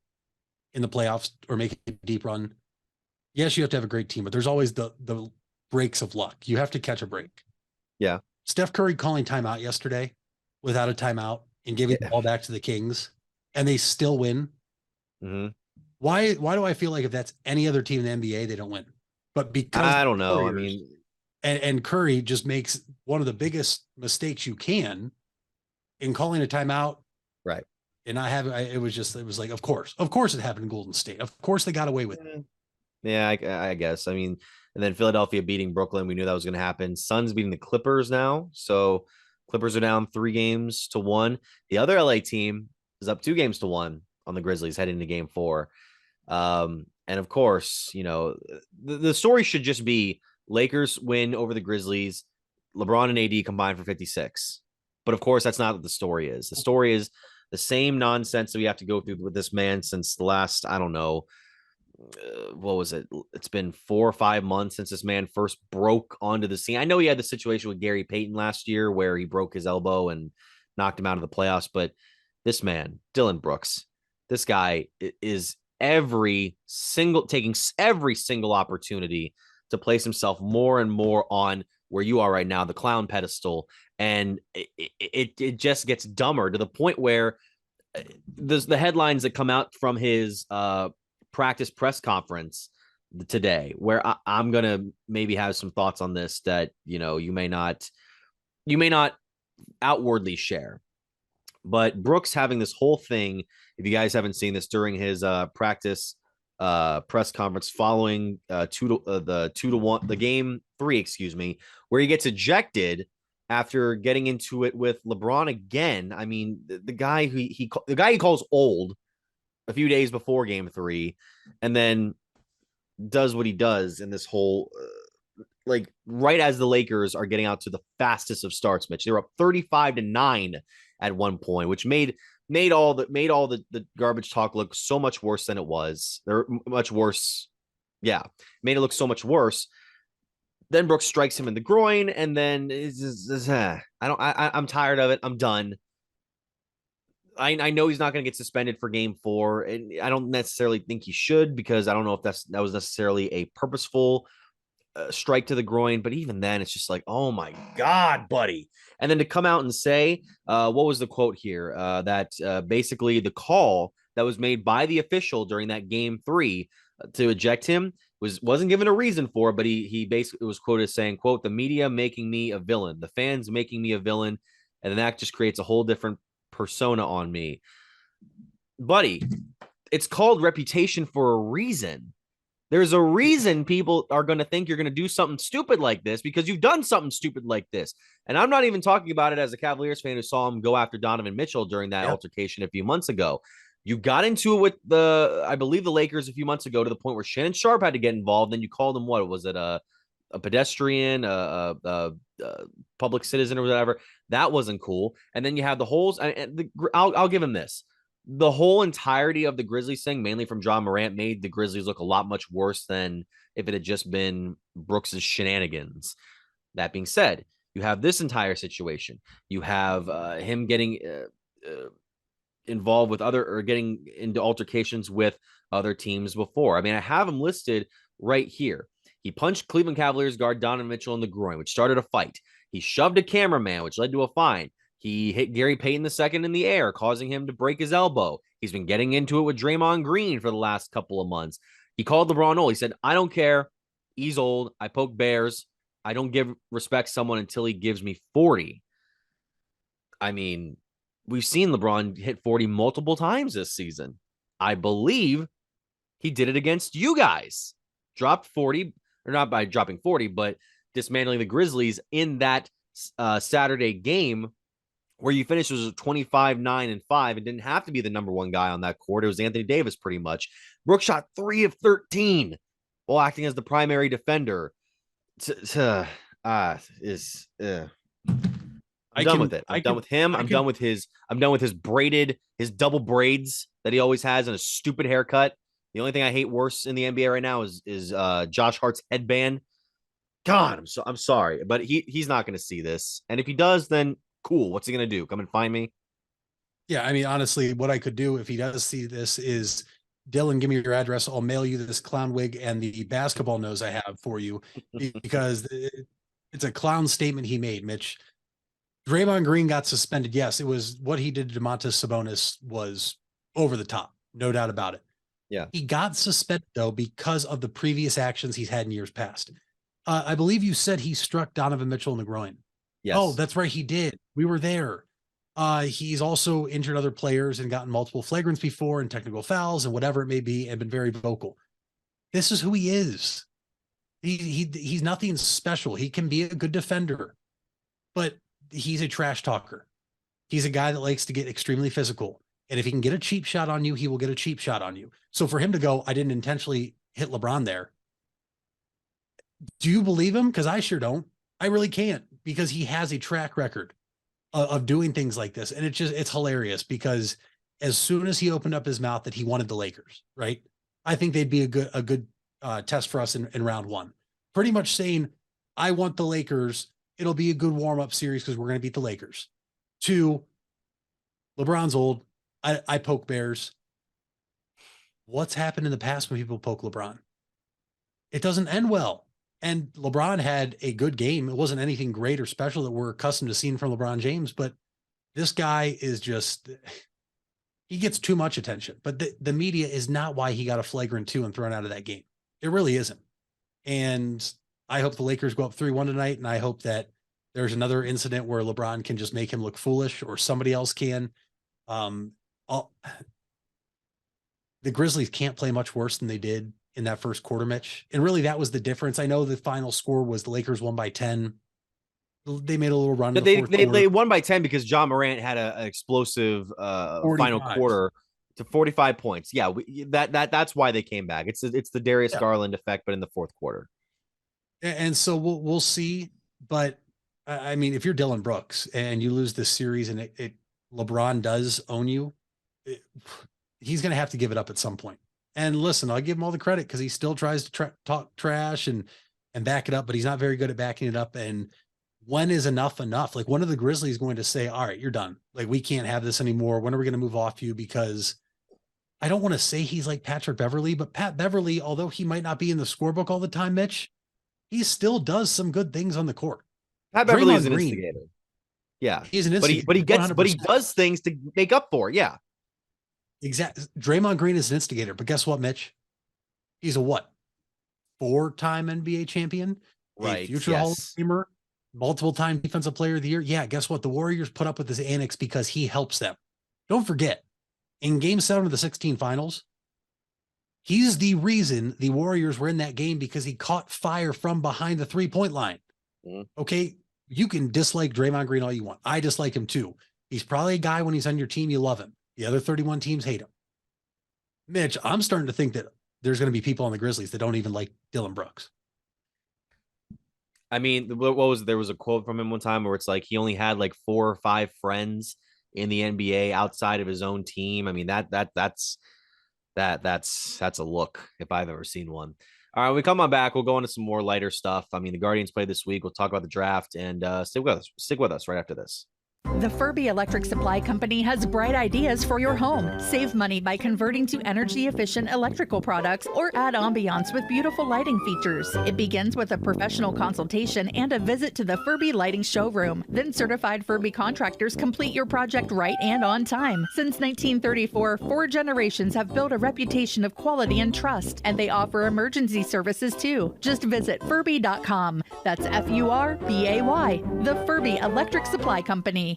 in the playoffs or make a deep run, yes, you have to have a great team, but there's always the breaks of luck. You have to catch a break. Yeah. Steph Curry calling timeout yesterday without a timeout and giving the ball back to the Kings, and they still win. Mm-hmm. Why do I feel like if that's any other team in the NBA, they don't win? But because I don't know. I mean, and Curry just makes one of the biggest mistakes you can in calling a timeout. Right. And it was like, of course it happened in Golden State. Of course they got away with it. Yeah, I guess. I mean, and then Philadelphia beating Brooklyn. We knew that was going to happen. Suns beating the Clippers now. So Clippers are down 3-1. The other LA team is up 2-1 on the Grizzlies heading into game 4. And of course, the story should just be Lakers win over the Grizzlies. LeBron and AD combine for 56. But of course, that's not what the story is. The story is the same nonsense that we have to go through with this man since the last, I don't know, what was it? It's been 4 or 5 months since this man first broke onto the scene. I know he had the situation with Gary Payton last year where he broke his elbow and knocked him out of the playoffs. But this man, Dylan Brooks, this guy is taking every single opportunity to place himself more and more on where you are right now, the clown pedestal. And it just gets dumber to the point where the headlines that come out from his practice press conference today, where I'm going to maybe have some thoughts on this that, you may not outwardly share. But Brooks having this whole thing, if you guys haven't seen this, during his practice press conference following the game 3, where he gets ejected after getting into it with LeBron again. I mean, the guy he calls old a few days before game 3, and then does what he does in this whole right as the Lakers are getting out to the fastest of starts, Mitch. They were up 35-9 at one point, which made all the garbage talk look so much worse than it was. They're much worse. Yeah. Made it look so much worse. Then Brooks strikes him in the groin, and then I'm tired of it. I'm done. I know he's not going to get suspended for game 4, and I don't necessarily think he should, because I don't know if that was necessarily a purposeful strike to the groin. But even then, it's just like, oh my God, buddy. And then to come out and say, what was the quote here? That basically the call that was made by the official during that game 3 to eject him wasn't given a reason for it, but he basically was quoted as saying, quote, "The media making me a villain, the fans making me a villain, and then that just creates a whole different persona on me." Buddy, it's called reputation for a reason. There's a reason people are going to think you're going to do something stupid like this, because you've done something stupid like this. And I'm not even talking about it as a Cavaliers fan who saw him go after Donovan Mitchell during that altercation a few months ago. You got into it with I believe the Lakers a few months ago, to the point where Shannon Sharp had to get involved. Then you called him, what was it? A pedestrian, a public citizen or whatever. That wasn't cool. And then you have the holes. I'll give him this. The whole entirety of the Grizzlies thing, mainly from John Morant, made the Grizzlies look a lot much worse than if it had just been Brooks's shenanigans. That being said, you have this entire situation. You have him getting involved with getting into altercations with other teams before. I mean, I have him listed right here. He punched Cleveland Cavaliers guard Donovan Mitchell in the groin, which started a fight. He shoved a cameraman, which led to a fine. He hit Gary Payton II in the air, causing him to break his elbow. He's been getting into it with Draymond Green for the last couple of months. He called LeBron old. He said, "I don't care. He's old. I poke bears. I don't respect someone until he gives me 40. I mean, we've seen LeBron hit 40 multiple times this season. I believe he did it against you guys. Dropped 40, or not by dropping 40, but dismantling the Grizzlies in that Saturday game, where you finished was 25-9-5 and didn't have to be the number one guy on that court. It was Anthony Davis pretty much. Brooks shot 3 of 13 while acting as the primary defender. I'm done with it. I'm done with him. I'm done with his his double braids that he always has and a stupid haircut. The only thing I hate worse in the NBA right now is Josh Hart's headband. God, I'm sorry, but he's not going to see this. And if he does, then cool. What's he going to do? Come and find me? Yeah, I mean, honestly, what I could do if he does see this is, Dylan, give me your address. I'll mail you this clown wig and the basketball nose I have for you, because it's a clown statement he made, Mitch. Draymond Green got suspended. Yes, it was what he did to Domantas Sabonis was over the top, no doubt about it. Yeah. He got suspended, though, because of the previous actions he's had in years past. I believe you said he struck Donovan Mitchell in the groin. Yes. Oh, that's right. He did. We were there. He's also injured other players and gotten multiple flagrants before and technical fouls and whatever it may be, and been very vocal. This is who he is. He's nothing special. He can be a good defender, but he's a trash talker. He's a guy that likes to get extremely physical. And if he can get a cheap shot on you, he will get a cheap shot on you. So for him to go, I didn't intentionally hit LeBron there. Do you believe him? Because I sure don't. I really can't, because he has a track record of doing things like this. And it's hilarious, because as soon as he opened up his mouth that he wanted the Lakers, right? I think they'd be a good test for us in round one. Pretty much saying, I want the Lakers. It'll be a good warm-up series because we're going to beat the Lakers. 2, LeBron's old. I poke bears. What's happened in the past when people poke LeBron? It doesn't end well. And LeBron had a good game. It wasn't anything great or special that we're accustomed to seeing from LeBron James, but this guy is just, he gets too much attention. But the media is not why he got a flagrant 2 and thrown out of that game. It really isn't. And I hope the Lakers go up 3-1 tonight, and I hope that there's another incident where LeBron can just make him look foolish, or somebody else can. The Grizzlies can't play much worse than they did in that first quarter, Mitch. And really, that was the difference. I know the final score was the Lakers won by 10. They made a little run. They won by 10 because John Morant had an explosive final quarter to 45 points. Yeah, that's why they came back. It's the Darius Garland effect, but in the fourth quarter. And so we'll see. But I mean, if you're Dylan Brooks and you lose this series and LeBron does own you, he's going to have to give it up at some point. And listen, I'll give him all the credit because he still tries to talk trash and back it up, but he's not very good at backing it up. And when is enough? Like, when are the Grizzlies going to say, all right, you're done. Like, we can't have this anymore. When are we going to move off you? Because I don't want to say he's like Patrick Beverley, but Pat Beverley, although he might not be in the scorebook all the time, Mitch, he still does some good things on the court. Pat Beverley is an instigator. Yeah. He's an instigator. But he does things to make up for it. Yeah. Exactly. Draymond Green is an instigator, but guess what, Mitch? He's a what? 4-time NBA champion, right? A future Hall of Famer, multiple-time Defensive Player of the Year. Yeah, guess what? The Warriors put up with this annex because he helps them. Don't forget, in Game 7 of the 16 Finals, he's the reason the Warriors were in that game, because he caught fire from behind the three-point line. Okay, you can dislike Draymond Green all you want. I dislike him too. He's probably a guy when he's on your team, you love him. The other 31 teams hate him. Mitch, I'm starting to think that there's going to be people on the Grizzlies that don't even like Dylan Brooks. I mean, there was a quote from him one time where it's like he only had like 4 or 5 friends in the NBA outside of his own team. I mean, that's a look if I've ever seen one. All right, when we come on back, we'll go into some more lighter stuff. I mean, the Guardians played this week. We'll talk about the draft, and stick with us right after this. The Furby Electric Supply Company has bright ideas for your home. Save money by converting to energy-efficient electrical products, or add ambiance with beautiful lighting features. It begins with a professional consultation and a visit to the Furby Lighting Showroom. Then certified Furby contractors complete your project right and on time. Since 1934, 4 generations have built a reputation of quality and trust, and they offer emergency services too. Just visit Furby.com. That's F-U-R-B-A-Y. The Furby Electric Supply Company.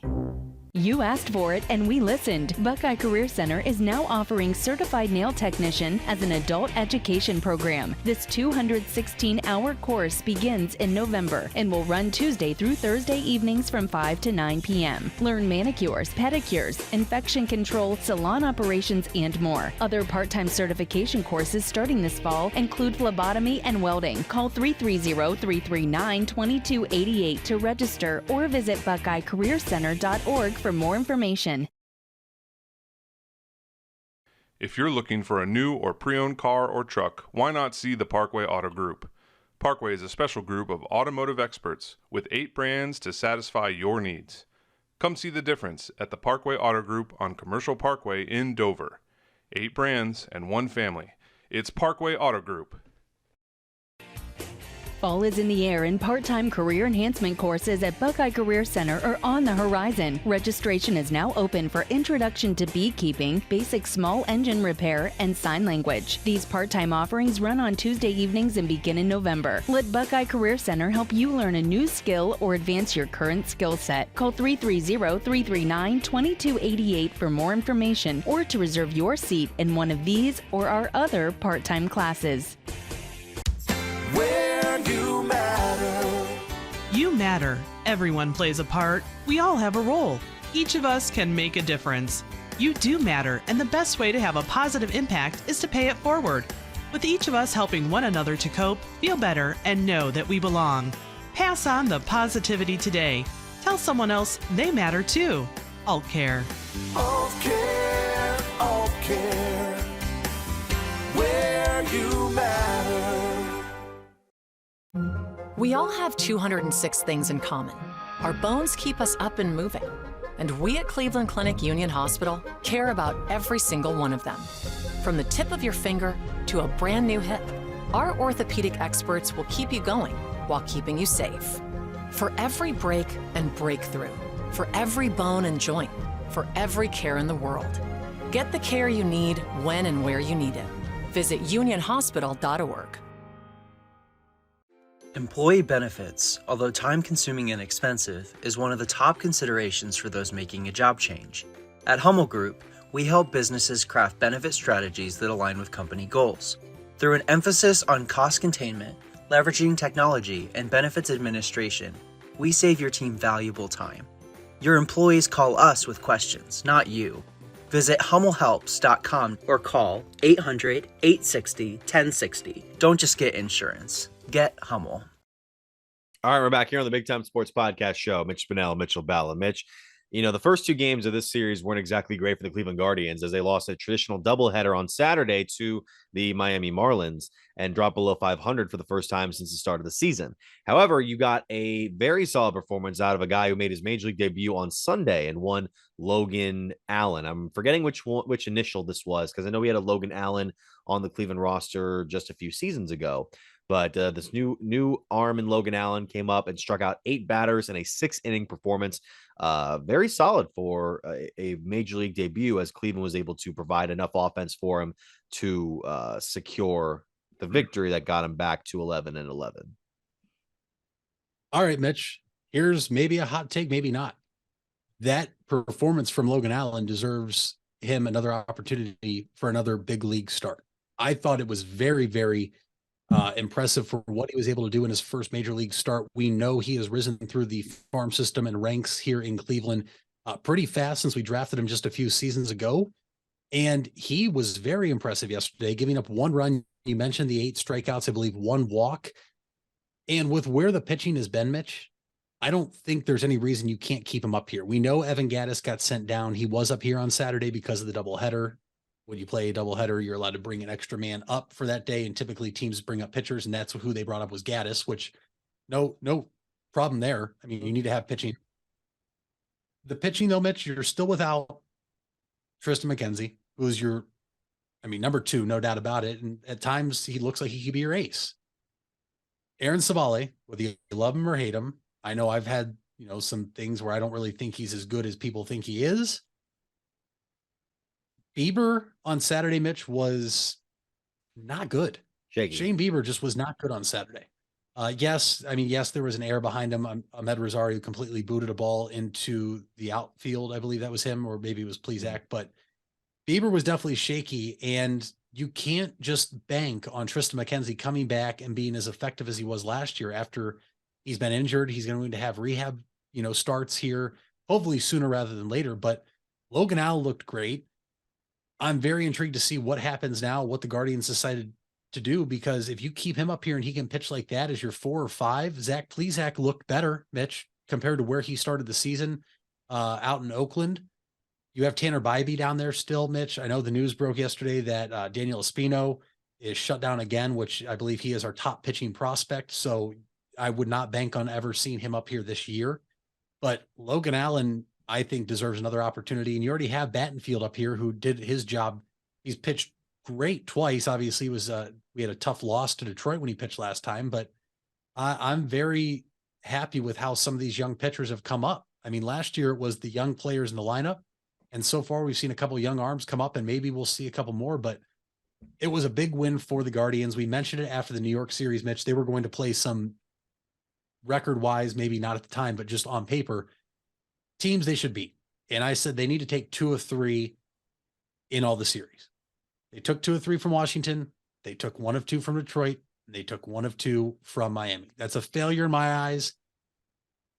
You asked for it and we listened. Buckeye Career Center is now offering Certified Nail Technician as an adult education program. This 216-hour course begins in November and will run Tuesday through Thursday evenings from 5 to 9 p.m. Learn manicures, pedicures, infection control, salon operations, and more. Other part-time certification courses starting this fall include phlebotomy and welding. Call 330-339-2288 to register or visit BuckeyeCareerCenter.org for more information. If you're looking for a new or pre-owned car or truck, why not see the Parkway Auto Group? Parkway is a special group of automotive experts with 8 brands to satisfy your needs. Come see the difference at the Parkway Auto Group on Commercial Parkway in Dover. 8 brands and 1 family. It's Parkway Auto Group. Fall is in the air and part-time career enhancement courses at Buckeye Career Center are on the horizon. Registration is now open for Introduction to Beekeeping, Basic Small Engine Repair, and Sign Language. These part-time offerings run on Tuesday evenings and begin in November. Let Buckeye Career Center help you learn a new skill or advance your current skill set. Call 330-339-2288 for more information or to reserve your seat in one of these or our other part-time classes. You matter. Everyone plays a part. We all have a role. Each of us can make a difference. You do matter, and the best way to have a positive impact is to pay it forward. With each of us helping one another to cope, feel better, and know that we belong. Pass on the positivity today. Tell someone else they matter too. Alt Care. Alt Care, Alt Care. Where you matter. We all have 206 things in common. Our bones keep us up and moving. And we at Cleveland Clinic Union Hospital care about every single one of them. From the tip of your finger to a brand new hip, our orthopedic experts will keep you going while keeping you safe. For every break and breakthrough, for every bone and joint, for every care in the world. Get the care you need when and where you need it. Visit unionhospital.org. Employee benefits, although time-consuming and expensive, is one of the top considerations for those making a job change. At Hummel Group, we help businesses craft benefit strategies that align with company goals. Through an emphasis on cost containment, leveraging technology, and benefits administration, we save your team valuable time. Your employees call us with questions, not you. Visit HummelHelps.com or call 800-860-1060. Don't just get insurance. Get Hummel. All right, we're back here on the Big Time Sports Podcast Show. Mitch Spinell, Mitchell Balla. Mitch, you know, the first 2 games of this series weren't exactly great for the Cleveland Guardians as they lost a traditional doubleheader on Saturday to the Miami Marlins and dropped below 500 for the first time since the start of the season. However, you got a very solid performance out of a guy who made his Major League debut on Sunday and won, Logan Allen. I'm forgetting which initial this was because I know we had a Logan Allen on the Cleveland roster just a few seasons ago. But this new arm in Logan Allen came up and struck out 8 batters in a 6-inning performance. Very solid for a Major League debut as Cleveland was able to provide enough offense for him to secure the victory that got him back to 11-11. All right, Mitch, here's maybe a hot take, maybe not. That performance from Logan Allen deserves him another opportunity for another big league start. I thought it was very, very impressive for what he was able to do in his first major league start. We know he has risen through the farm system and ranks here in Cleveland pretty fast since we drafted him just a few seasons ago. And he was very impressive yesterday, giving up 1 run. You mentioned the 8 strikeouts, I believe 1 walk. And with where the pitching has been, Mitch, I don't think there's any reason you can't keep him up here. We know Evan Gattis got sent down. He was up here on Saturday because of the doubleheader. When you play a doubleheader, you're allowed to bring an extra man up for that day. And typically teams bring up pitchers, and that's who they brought up was Gattis, which no problem there. I mean, you need to have pitching. The pitching though, Mitch, you're still without Tristan McKenzie, who's your, number 2, no doubt about it. And at times he looks like he could be your ace. Aaron Savale, whether you love him or hate him, I know I've had, some things where I don't really think he's as good as people think he is. Bieber on Saturday, Mitch, was not good. Shaky. Shane Bieber just was not good on Saturday. Yes, there was an error behind him. Ahmed Rosario completely booted a ball into the outfield. I believe that was him, or maybe it was Plesac, but Bieber was definitely shaky, and you can't just bank on Tristan McKenzie coming back and being as effective as he was last year after he's been injured. He's going to have rehab, starts here, hopefully sooner rather than later, but Logan Allen looked great. I'm very intrigued to see what happens now, what the Guardians decided to do, because if you keep him up here and he can pitch like that as your 4 or 5, Zach Plesac looked better, Mitch, compared to where he started the season out in Oakland. You have Tanner Bybee down there still, Mitch. I know the news broke yesterday that Daniel Espino is shut down again, which I believe he is our top pitching prospect. So I would not bank on ever seeing him up here this year. But Logan Allen, I think deserves another opportunity. And you already have Battenfield up here who did his job. He's pitched great twice. Obviously, we had a tough loss to Detroit when he pitched last time, but I'm very happy with how some of these young pitchers have come up. I mean, last year it was the young players in the lineup, and so far we've seen a couple of young arms come up, and maybe we'll see a couple more, but it was a big win for the Guardians. We mentioned it after the New York series, Mitch. They were going to play some record-wise, maybe not at the time, but just on paper, teams they should beat. And I said they need to take 2 of 3 in all the series. They took 2 of 3 from Washington. They took 1 of 2 from Detroit. And they took 1 of 2 from Miami. That's a failure in my eyes.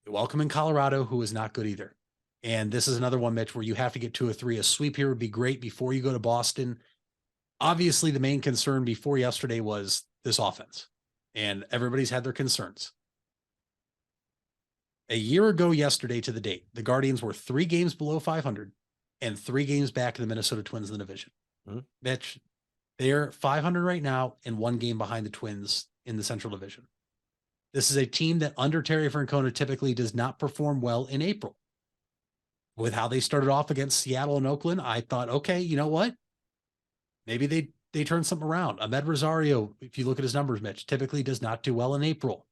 Welcome in Colorado, who is not good either. And this is another one, Mitch, where you have to get 2 of 3. A sweep here would be great before you go to Boston. Obviously, the main concern before yesterday was this offense, and everybody's had their concerns. A year ago yesterday to the date, the Guardians were 3 games below 500 and 3 games back of the Minnesota Twins in the division. Mitch, they're 500 right now and 1 game behind the Twins in the Central Division. This is a team that under Terry Francona typically does not perform well in April. With how they started off against Seattle and Oakland, I thought, okay, you know what? Maybe they turn something around. Ahmed Rosario, if you look at his numbers, Mitch, typically does not do well in April.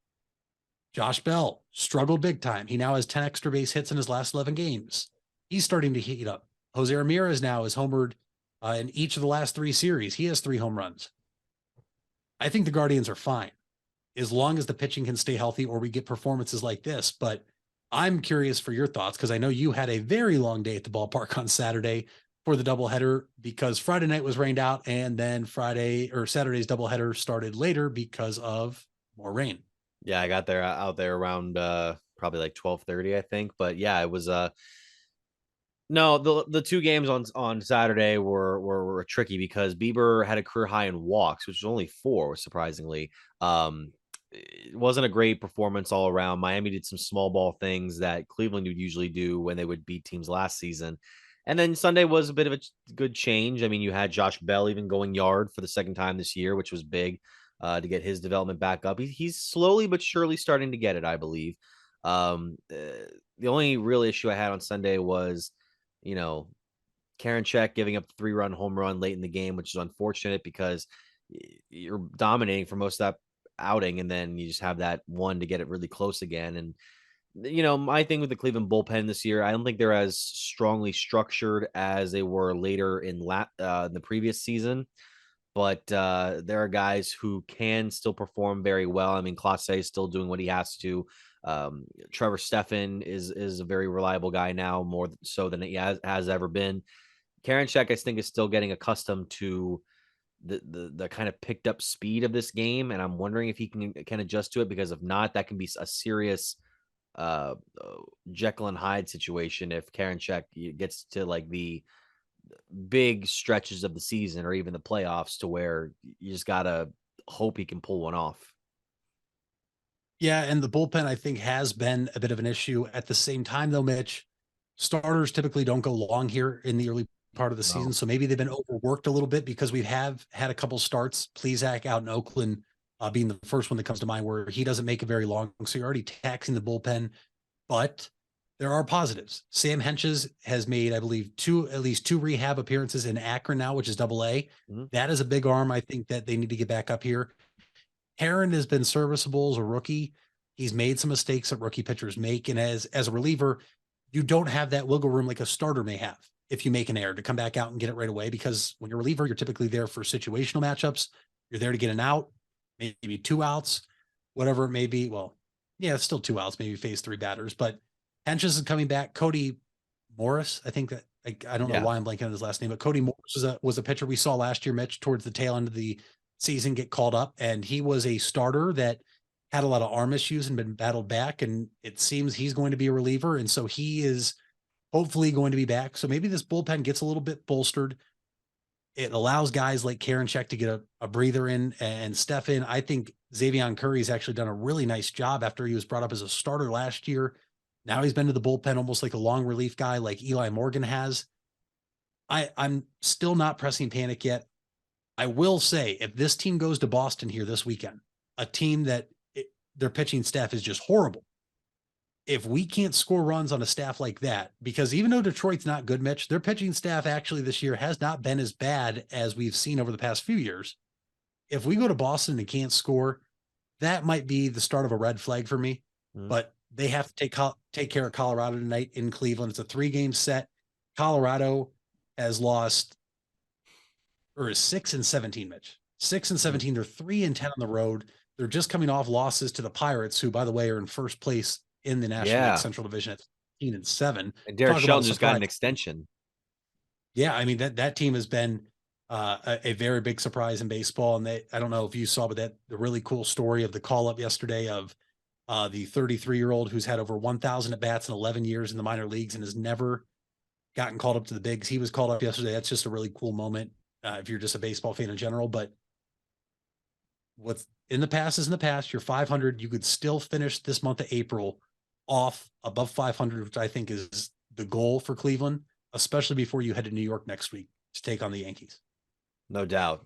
Josh Bell struggled big time. He now has 10 extra base hits in his last 11 games. He's starting to heat up. Jose Ramirez now is homered in each of the last 3 series. He has 3 home runs. I think the Guardians are fine as long as the pitching can stay healthy or we get performances like this. But I'm curious for your thoughts because I know you had a very long day at the ballpark on Saturday for the doubleheader because Friday night was rained out and then Saturday's doubleheader started later because of more rain. Yeah, I got there out there around probably like 12:30, I think. But yeah, it was no, the 2 games on Saturday were tricky because Bieber had a career high in walks, which was only 4, surprisingly. It wasn't a great performance all around. Miami did some small ball things that Cleveland would usually do when they would beat teams last season. And then Sunday was a bit of a good change. I mean, you had Josh Bell even going yard for the 2nd time this year, which was big to get his development back up. He's slowly but surely starting to get it, I believe. The only real issue I had on Sunday was, Karinchak giving up the 3-run home run late in the game, which is unfortunate because you're dominating for most of that outing, and then you just have that one to get it really close again. And my thing with the Cleveland bullpen this year, I don't think they're as strongly structured as they were later in the previous season. But there are guys who can still perform very well. I mean, Clase is still doing what he has to. Trevor Stephan is a very reliable guy now, more so than he has ever been. Karinchak, I think, is still getting accustomed to the kind of picked up speed of this game, and I'm wondering if he can adjust to it, because if not, that can be a serious Jekyll and Hyde situation if Karinchak gets to like the big stretches of the season or even the playoffs to where you just gotta hope he can pull one off. Yeah, and the bullpen I think has been a bit of an issue. At the same time though, Mitch, starters typically don't go long here in the early part of the season, so maybe they've been overworked a little bit because we have had a couple starts. Plesac out in Oakland being the first one that comes to mind where he doesn't make it very long, so you're already taxing the bullpen. But there are positives. Sam Hentges has made, I believe, at least two rehab appearances in Akron now, which is AA. That is a big arm. I think that they need to get back up here. Herron has been serviceable as a rookie. He's made some mistakes that rookie pitchers make, and as a reliever, you don't have that wiggle room like a starter may have if you make an error to come back out and get it right away, because when you're a reliever, you're typically there for situational matchups. You're there to get an out, maybe 2 outs, whatever it may be. Well, yeah, it's still 2 outs, maybe phase 3 batters, but Hentges is coming back. Cody Morris, I think that I don't know why I'm blanking on his last name, but Cody Morris was a pitcher we saw last year, Mitch, towards the tail end of the season get called up, and he was a starter that had a lot of arm issues and been battled back, and it seems he's going to be a reliever, and so he is hopefully going to be back. So maybe this bullpen gets a little bit bolstered. It allows guys like Karinchak to get a breather in, and Stephan. I think Xavier Curry's actually done a really nice job after he was brought up as a starter last year. Now he's been to the bullpen almost like a long relief guy like Eli Morgan has. I'm still not pressing panic yet. I will say, if this team goes to Boston here this weekend, a team that their pitching staff is just horrible, if we can't score runs on a staff like that, because even though Detroit's not good, Mitch, their pitching staff actually this year has not been as bad as we've seen over the past few years. If we go to Boston and can't score, that might be the start of a red flag for me. But they have to take care of Colorado tonight in Cleveland. It's a 3-game set. Colorado has lost, or is 6-17, Mitch. 6-17. They're 3-10 on the road. They're just coming off losses to the Pirates, who, by the way, are in first place in the National League Central Division at 15-7. And Derek Shelton just got an extension. Yeah, I mean, that team has been a very big surprise in baseball. And I don't know if you saw, but the really cool story of the call up yesterday of the 33-year-old who's had over 1,000 at bats in 11 years in the minor leagues and has never gotten called up to the bigs. He was called up yesterday. That's just a really cool moment if you're just a baseball fan in general. But what's in the past is in the past. You're 500. You could still finish this month of April off above 500, which I think is the goal for Cleveland, especially before you head to New York next week to take on the Yankees. No doubt.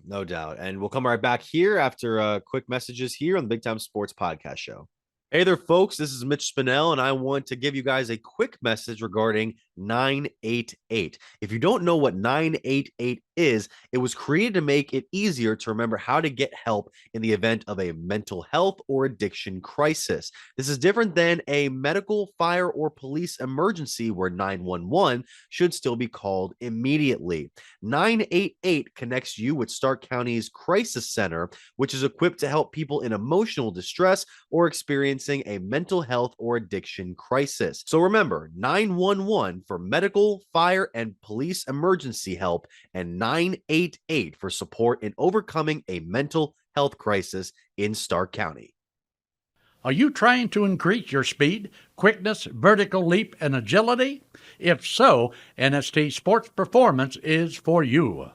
And we'll come right back here after quick messages here on the Big Time Sports Podcast Show. Hey there, folks. This is Mitch Spinell, and I want to give you guys a quick message regarding 988. If you don't know what 988 is, it was created to make it easier to remember how to get help in the event of a mental health or addiction crisis. This is different than a medical, fire, or police emergency where 911 should still be called immediately. 988 connects you with Stark County's Crisis Center, which is equipped to help people in emotional distress or experiencing a mental health or addiction crisis. So remember, 911 for medical, fire, and police emergency help, and 988 for support in overcoming a mental health crisis in Stark County. Are you trying to increase your speed, quickness, vertical leap, and agility? If so, NST Sports Performance is for you.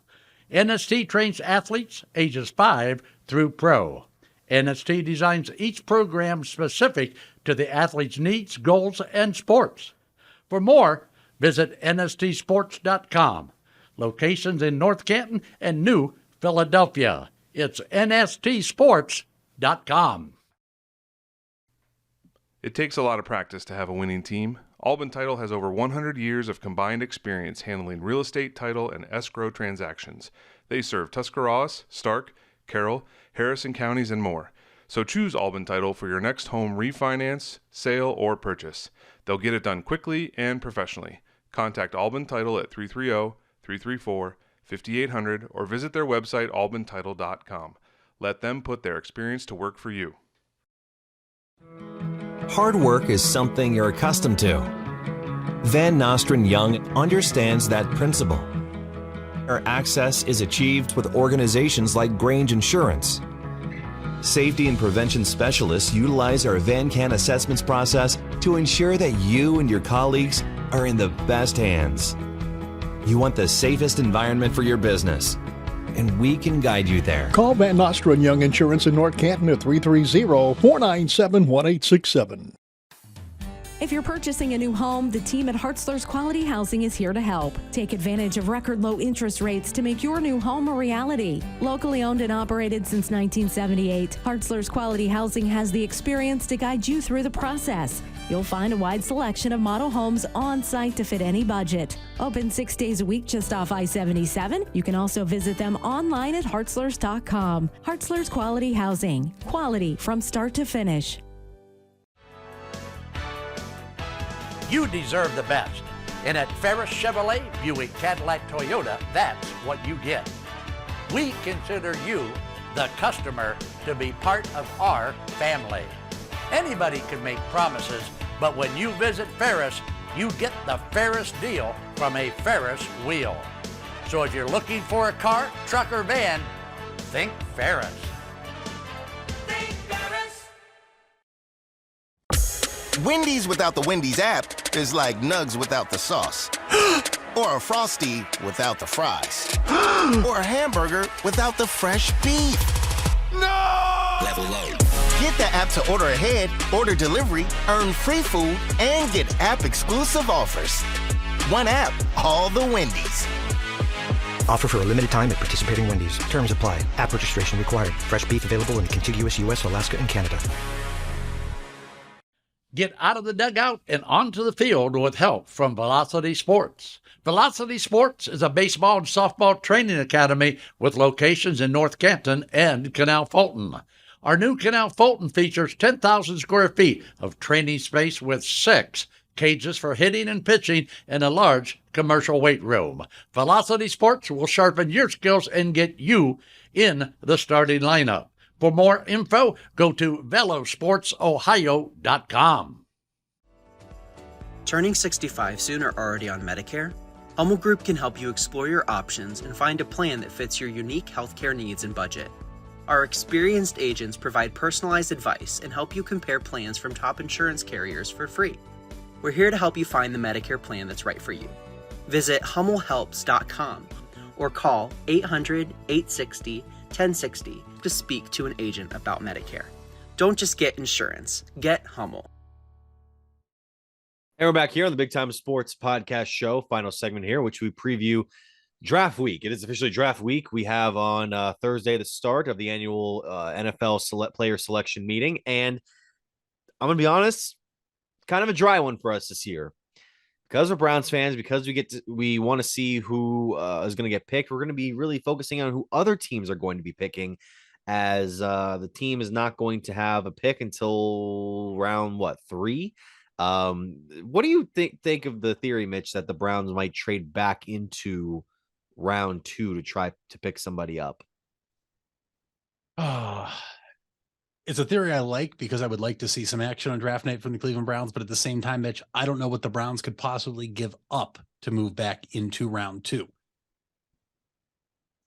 NST trains athletes ages 5 through pro. NST designs each program specific to the athlete's needs, goals, and sports. For more, visit nstsports.com. Locations in North Canton and New Philadelphia. It's nstsports.com. It takes a lot of practice to have a winning team. Albin Title has over 100 years of combined experience handling real estate, title, and escrow transactions. They serve Tuscarawas, Stark, Carroll, Harrison counties, and more. So choose Albin Title for your next home refinance, sale, or purchase. They'll get it done quickly and professionally. Contact Albin Title at 330-334-5800 or visit their website albintitle.com. Let them put their experience to work for you. Hard work is something you're accustomed to. Van Nostrand Young understands that principle. Our access is achieved with organizations like Grange Insurance. Safety and prevention specialists utilize our VanCan assessments process to ensure that you and your colleagues are in the best hands. You want the safest environment for your business, and we can guide you there. Call Van Nostrand Young Insurance in North Canton at 330-497-1867. If you're purchasing a new home, the team at Hartzler's Quality Housing is here to help. Take advantage of record low interest rates to make your new home a reality. Locally owned and operated since 1978, Hartzler's Quality Housing has the experience to guide you through the process. You'll find a wide selection of model homes on site to fit any budget. Open 6 days a week just off I-77. You can also visit them online at hartzlers.com. Hartzler's Quality Housing. Quality from start to finish. You deserve the best. And at Ferris Chevrolet, Buick, Cadillac, Toyota, that's what you get. We consider you, the customer, to be part of our family. Anybody can make promises, but when you visit Ferris, you get the Ferris deal from a Ferris wheel. So if you're looking for a car, truck, or van, think Ferris. Wendy's without the Wendy's app is like Nugs without the sauce. Or a Frosty without the fries. Or a hamburger without the fresh beef. No! Level low. Get the app to order ahead, order delivery, earn free food, and get app-exclusive offers. One app, all the Wendy's. Offer for a limited time at participating Wendy's. Terms apply. App registration required. Fresh beef available in contiguous U.S., Alaska, and Canada. Get out of the dugout and onto the field with help from Velocity Sports. Velocity Sports is a baseball and softball training academy with locations in North Canton and Canal Fulton. Our new Canal Fulton features 10,000 square feet of training space with 6 cages for hitting and pitching and a large commercial weight room. Velocity Sports will sharpen your skills and get you in the starting lineup. For more info, go to velosportsohio.com. Turning 65 soon or already on Medicare? Hummel Group can help you explore your options and find a plan that fits your unique healthcare needs and budget. Our experienced agents provide personalized advice and help you compare plans from top insurance carriers for free. We're here to help you find the Medicare plan that's right for you. Visit HummelHelps.com or call 800-860-1060 to speak to an agent about Medicare. Don't just get insurance, get Hummel. And we're back here on the Big Time Sports Podcast Show, final segment here, which we preview draft week. It is officially draft week. We have on Thursday the start of the annual NFL player selection meeting. And I'm going to be honest, kind of a dry one for us this year. Because we're Browns fans, because we want to see who is going to get picked, we're going to be really focusing on who other teams are going to be picking, as the team is not going to have a pick until round 3. What do you think of the theory, Mitch, that the Browns might trade back into round 2 to try to pick somebody up? It's a theory I like because I would like to see some action on draft night from the Cleveland Browns. But at the same time, Mitch, I don't know what the Browns could possibly give up to move back into round 2.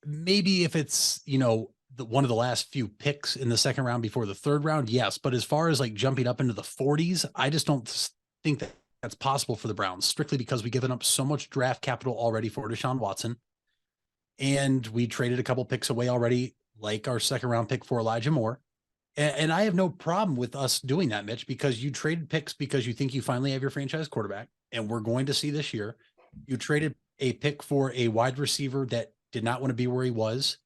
Maybe if it's, one of the last few picks in the second round before the third round, yes. But as far as like jumping up into the 40s, I just don't think that that's possible for the Browns, strictly because we've given up so much draft capital already for Deshaun Watson. And we traded a couple picks away already, like our second round pick for Elijah Moore. And I have no problem with us doing that, Mitch, because you traded picks because you think you finally have your franchise quarterback, and we're going to see this year. You traded a pick for a wide receiver that did not want to be where he was,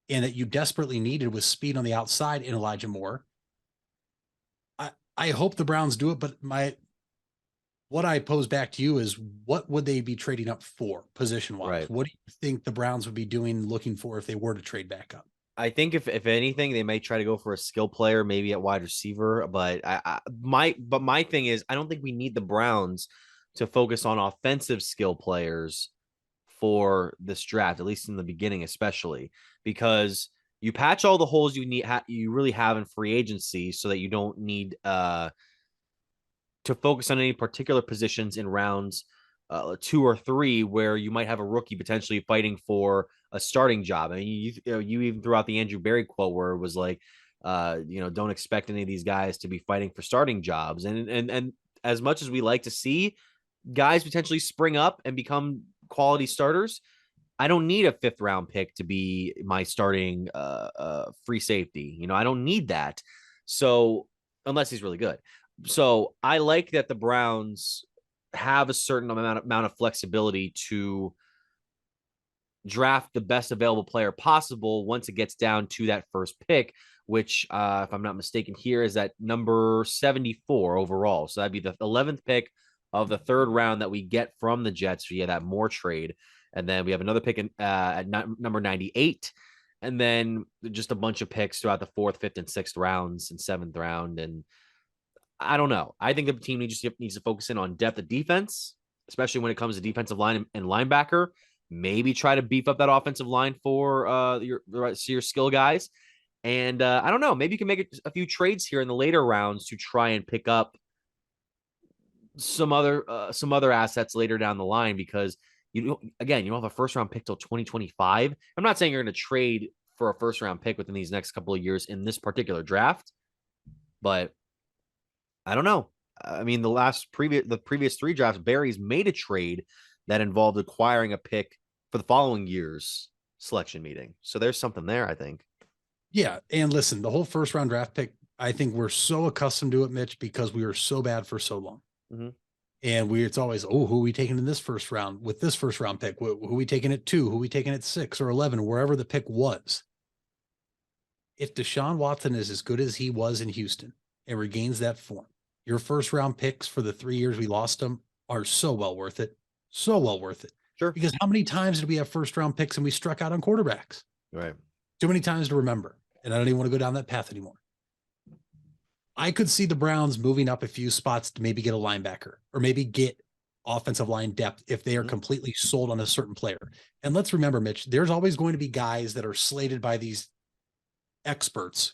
and that you desperately needed with speed on the outside in Elijah Moore. I hope the Browns do it, but what I pose back to you is, what would they be trading up for position-wise? Right. What do you think the Browns would be looking for if they were to trade back up? I think if anything, they may try to go for a skill player, maybe at wide receiver. But my thing is, I don't think we need the Browns to focus on offensive skill players for this draft, at least in the beginning, especially because you patch all the holes you really have in free agency, so that you don't need to focus on any particular positions in rounds 2 or 3, where you might have a rookie potentially fighting for a starting job. I mean, you even threw out the Andrew Berry quote where it was like, don't expect any of these guys to be fighting for starting jobs. And as much as we like to see guys potentially spring up and become quality starters, I don't need a 5th round pick to be my starting free safety. I don't need that. So unless he's really good. So I like that the Browns have a certain amount of flexibility to draft the best available player possible once it gets down to that first pick, which, if I'm not mistaken here, is at number 74 overall. So that'd be the 11th pick of the 3rd round that we get from the Jets via that Moore trade. And then we have another pick at number 98. And then just a bunch of picks throughout the 4th, 5th, and 6th rounds and 7th round. And I don't know. I think the team needs to focus in on depth of defense, especially when it comes to defensive line and linebacker. Maybe try to beef up that offensive line for your skill guys. And I don't know. Maybe you can make a few trades here in the later rounds to try and pick up some other assets later down the line, because you don't have a 1st round pick till 2025. I'm not saying you're going to trade for a 1st round pick within these next couple of years in this particular draft, but I don't know. I mean, the previous 3 drafts, Barry's made a trade that involved acquiring a pick for the following year's selection meeting. So there's something there, I think. Yeah. And listen, the whole 1st round draft pick, I think we're so accustomed to it, Mitch, because we were so bad for so long. Mm-hmm. And it's always, who are we taking in this 1st round with this 1st round pick? Who are we taking at 2? Who are we taking at 6 or 11, wherever the pick was? If Deshaun Watson is as good as he was in Houston and regains that form, your first round picks for the 3 years we lost them are so well worth it. So well worth it. Sure. Because how many times did we have first round picks and we struck out on quarterbacks? Right. Too many times to remember. And I don't even want to go down that path anymore. I could see the Browns moving up a few spots to maybe get a linebacker or maybe get offensive line depth if they are completely sold on a certain player. And let's remember, Mitch, there's always going to be guys that are slated by these experts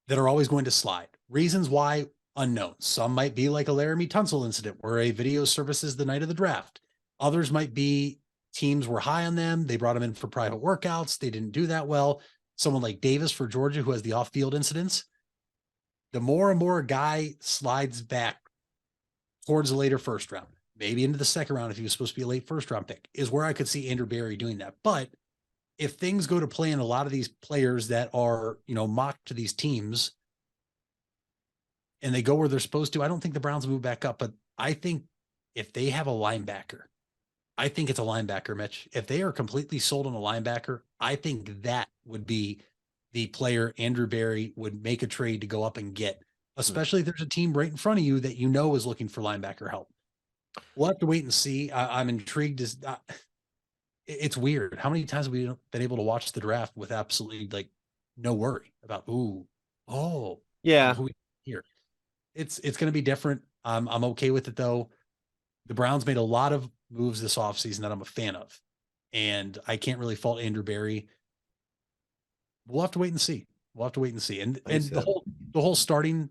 that are always going to slide. Reasons why, unknown. Some might be like a Laramie Tunsil incident where a video surfaces the night of the draft. Others might be teams were high on them. They brought them in for private workouts. They didn't do that well. Someone like Davis for Georgia, who has the off-field incidents. The more and more a guy slides back towards the later first round, maybe into the second round if he was supposed to be a late first round pick, is where I could see Andrew Berry doing that. But if things go to plan, a lot of these players that are, mocked to these teams and they go where they're supposed to, I don't think the Browns move back up. But I think if they have a linebacker, I think it's a linebacker, Mitch. If they are completely sold on a linebacker, I think that would be the player Andrew Berry would make a trade to go up and get, especially if there's a team right in front of you that is looking for linebacker help. We'll have to wait and see. I'm intrigued. It's weird. How many times have we been able to watch the draft with absolutely no worry about, yeah, who here? It's going to be different. I'm okay with it though. The Browns made a lot of moves this offseason that I'm a fan of, and I can't really fault Andrew Berry. We'll have to wait and see. And the whole starting,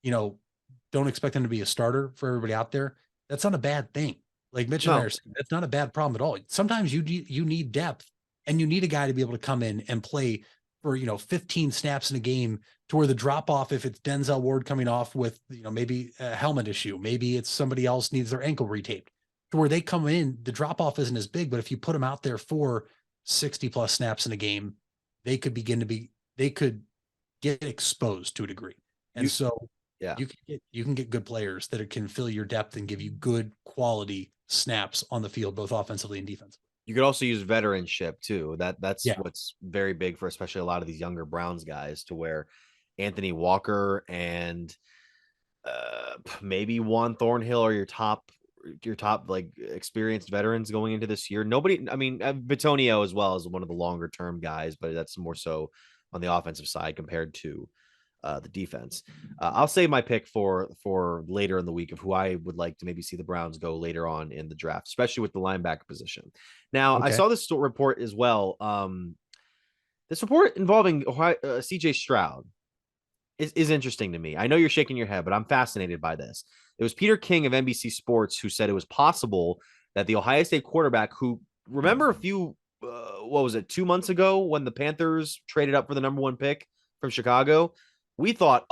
don't expect him to be a starter for everybody out there. That's not a bad thing. Like Mitch and I are saying, that's not a bad problem at all. Sometimes you need depth, and you need a guy to be able to come in and play for 15 snaps in a game, to where the drop off, if it's Denzel Ward coming off with maybe a helmet issue, maybe it's somebody else needs their ankle retaped, to where they come in, the drop off isn't as big. But if you put them out there for 60 plus snaps in a game, they could get exposed to a degree. And you can get good players that can fill your depth and give you good quality snaps on the field, both offensively and defensively. You could also use veteranship too. That's what's very big for especially a lot of these younger Browns guys, to where Anthony Walker and maybe Juan Thornhill are your top like experienced veterans going into this year. Bitonio as well as one of the longer term guys, but that's more so on the offensive side compared to the defense. I'll save my pick for later in the week of who I would like to maybe see the Browns go later on in the draft, especially with the linebacker position. Now, I saw this report as well. This report involving CJ Stroud is interesting to me. I know you're shaking your head, but I'm fascinated by this. It was Peter King of NBC Sports who said it was possible that the Ohio State quarterback, who, remember a few, 2 months ago when the Panthers traded up for the number 1 pick from Chicago, we thought,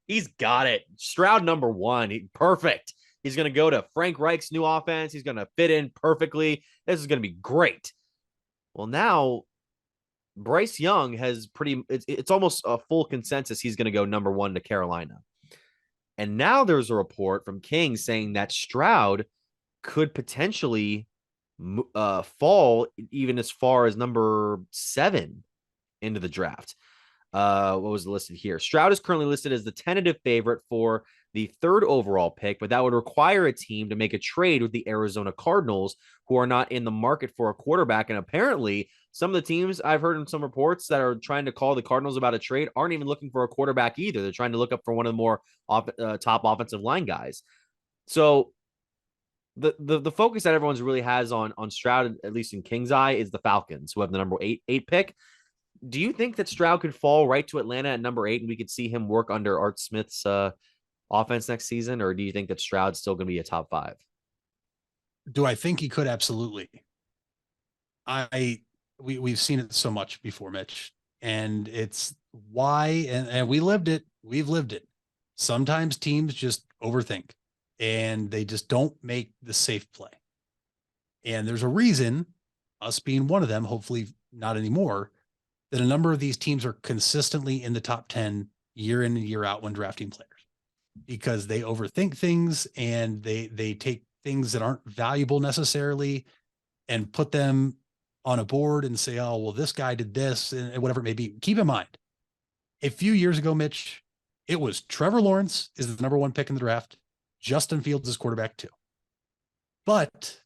he's got it. Stroud number 1, perfect. He's going to go to Frank Reich's new offense. He's going to fit in perfectly. This is going to be great. Well, now Bryce Young has it's almost a full consensus he's going to go number 1 to Carolina. And now there's a report from King saying that Stroud could potentially fall even as far as number 7 into the draft. What was listed here? Stroud is currently listed as the tentative favorite for the 3rd overall pick, but that would require a team to make a trade with the Arizona Cardinals, who are not in the market for a quarterback. And apparently some of the teams I've heard in some reports that are trying to call the Cardinals about a trade aren't even looking for a quarterback either. They're trying to look up for one of the more top offensive line guys. So the focus that everyone's really has on Stroud, at least in King's eye, is the Falcons, who have the number 8 pick. Do you think that Stroud could fall right to Atlanta at number 8 and we could see him work under Art Smith's offense next season? Or do you think that Stroud's still going to be a top 5? Do I think he could? Absolutely. We've seen it so much before, Mitch, and it's why, and we lived it. We've lived it. Sometimes teams just overthink and they just don't make the safe play. And there's a reason, us being one of them, hopefully not anymore, that a number of these teams are consistently in the top 10 year in and year out when drafting players, because they overthink things and they take things that aren't valuable necessarily and put them on a board and say, oh, well, this guy did this and whatever it may be. Keep in mind, a few years ago, Mitch, It was Trevor Lawrence is the number 1 pick in the draft. Justin Fields is quarterback 2. But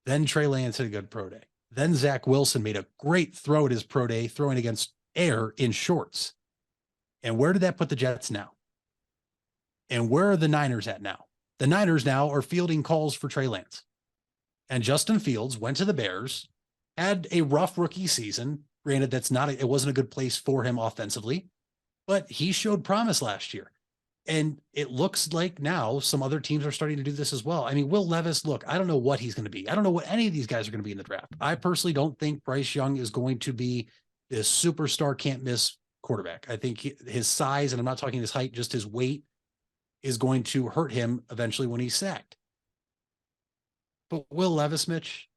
then Trey Lance had a good pro day. Then Zach Wilson made a great throw at his pro day, throwing against air in shorts. And where did that put the Jets now? And where are the Niners at now? The Niners now are fielding calls for Trey Lance. And Justin Fields went to the Bears, had a rough rookie season. Granted, it wasn't a good place for him offensively, but he showed promise last year. And it looks like now some other teams are starting to do this as well. I mean, Will Levis, look, I don't know what he's going to be. I don't know what any of these guys are going to be in the draft. I personally don't think Bryce Young is going to be this superstar can't miss quarterback. I think his size, and I'm not talking his height, just his weight, is going to hurt him eventually when he's sacked. But Will Levis, Mitch,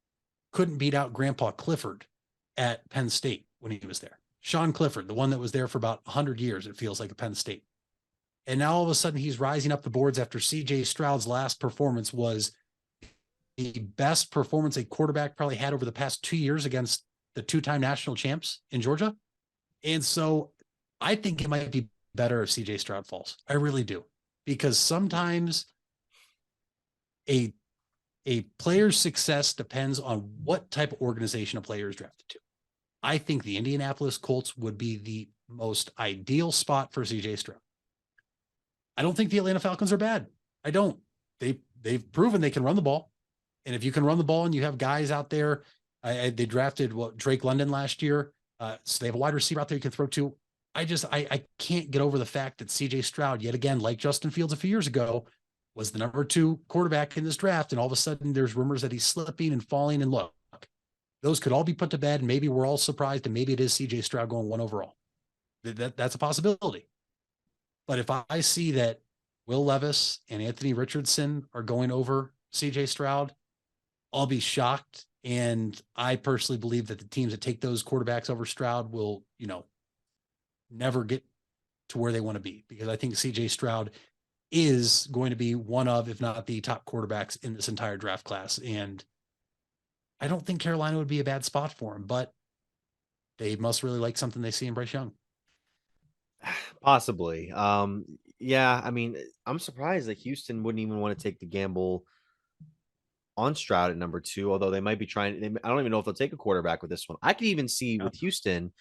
couldn't beat out Grandpa Clifford at Penn State when he was there. Sean Clifford, the one that was there for about 100 years, it feels like, at Penn State. And now all of a sudden he's rising up the boards after CJ Stroud's last performance was the best performance a quarterback probably had over the past 2 years against the 2-time national champs in Georgia. And so I think it might be better if CJ Stroud falls. I really do. Because sometimes a player's success depends on what type of organization a player is drafted to. I think the Indianapolis Colts would be the most ideal spot for CJ Stroud. I don't think the Atlanta Falcons are bad. I don't. They've proven they can run the ball. And if you can run the ball and you have guys out there, they drafted Drake London last year. So they have a wide receiver out there you can throw to. I can't get over the fact that CJ Stroud, yet again, like Justin Fields a few years ago, was the number 2 quarterback in this draft. And all of a sudden there's rumors that he's slipping and falling. And look, those could all be put to bed. And maybe we're all surprised. And maybe it is CJ Stroud going 1 overall. That's a possibility. But if I see that Will Levis and Anthony Richardson are going over CJ Stroud, I'll be shocked. And I personally believe that the teams that take those quarterbacks over Stroud will, never get to where they want to be, because I think CJ Stroud is going to be one of, if not the top quarterbacks in this entire draft class. And I don't think Carolina would be a bad spot for him, but they must really like something they see in Bryce Young. Possibly. Yeah, I mean, I'm surprised that Houston wouldn't even want to take the gamble on Stroud at number 2, although they might be trying. I don't even know if they'll take a quarterback with this one. I could even see with Houston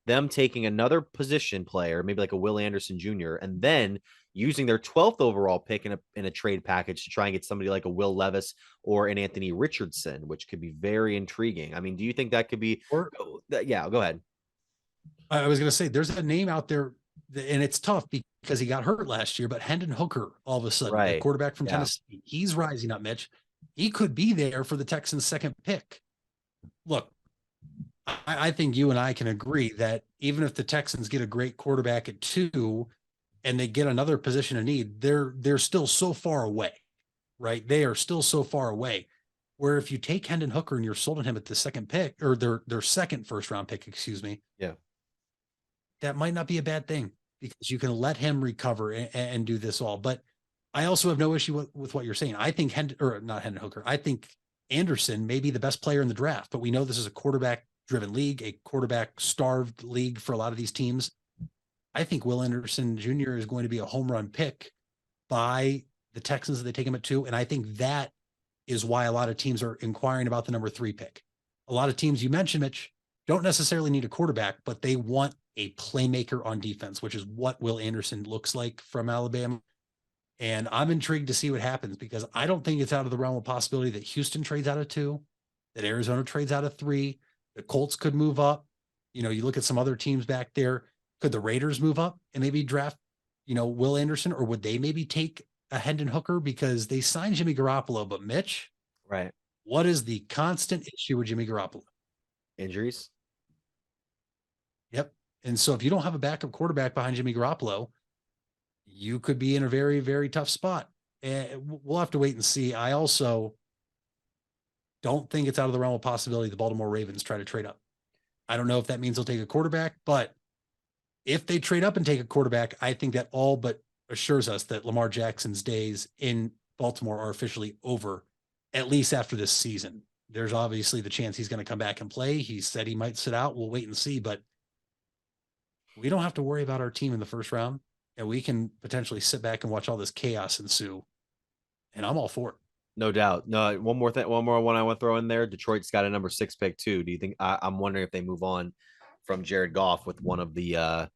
them taking another position player, maybe like a Will Anderson Jr., and then using their 12th overall pick in a trade package to try and get somebody like a Will Levis or an Anthony Richardson, which could be very intriguing. I mean, do you think that could be? Yeah, go ahead. I was going to say there's a name out there, and it's tough because he got hurt last year, but Hendon Hooker, all of a sudden, the quarterback from Tennessee, he's rising up, Mitch. He could be there for the Texans' 2nd pick. Look, I think you and I can agree that even if the Texans get a great quarterback at 2 and they get another position of need, they're still so far away, right? They are still so far away. Where if you take Hendon Hooker and you're sold on him at the 2nd pick, or their second first-round pick, excuse me. Yeah. That might not be a bad thing, because you can let him recover and do this all. But I also have no issue with what you're saying. I think not Hendon Hooker. I think Anderson may be the best player in the draft, but we know this is a quarterback-driven league, a quarterback-starved league for a lot of these teams. I think Will Anderson Jr. is going to be a home run pick by the Texans if they take him at 2. And I think that is why a lot of teams are inquiring about the number 3 pick. A lot of teams you mentioned, Mitch, don't necessarily need a quarterback, but they want a playmaker on defense, which is what Will Anderson looks like from Alabama. And I'm intrigued to see what happens, because I don't think it's out of the realm of possibility that Houston trades out of 2, that Arizona trades out of 3, the Colts could move up. You look at some other teams back there. Could the Raiders move up and maybe draft, Will Anderson, or would they maybe take a Hendon Hooker because they signed Jimmy Garoppolo? But Mitch, right? What is the constant issue with Jimmy Garoppolo? Injuries. Yep. And so if you don't have a backup quarterback behind Jimmy Garoppolo, you could be in a very, very tough spot. And we'll have to wait and see. I also don't think it's out of the realm of possibility the Baltimore Ravens try to trade up. I don't know if that means they'll take a quarterback, but if they trade up and take a quarterback, I think that all but assures us that Lamar Jackson's days in Baltimore are officially over, at least after this season. There's obviously the chance he's going to come back and play. He said he might sit out. We'll wait and see, but we don't have to worry about our team in the first round. and we can potentially sit back and watch all this chaos ensue. And I'm all for it. No doubt. No, one more one I want to throw in there. Detroit's got a number 6 pick too. Do you think? I'm wondering if they move on from Jared Goff with one of the.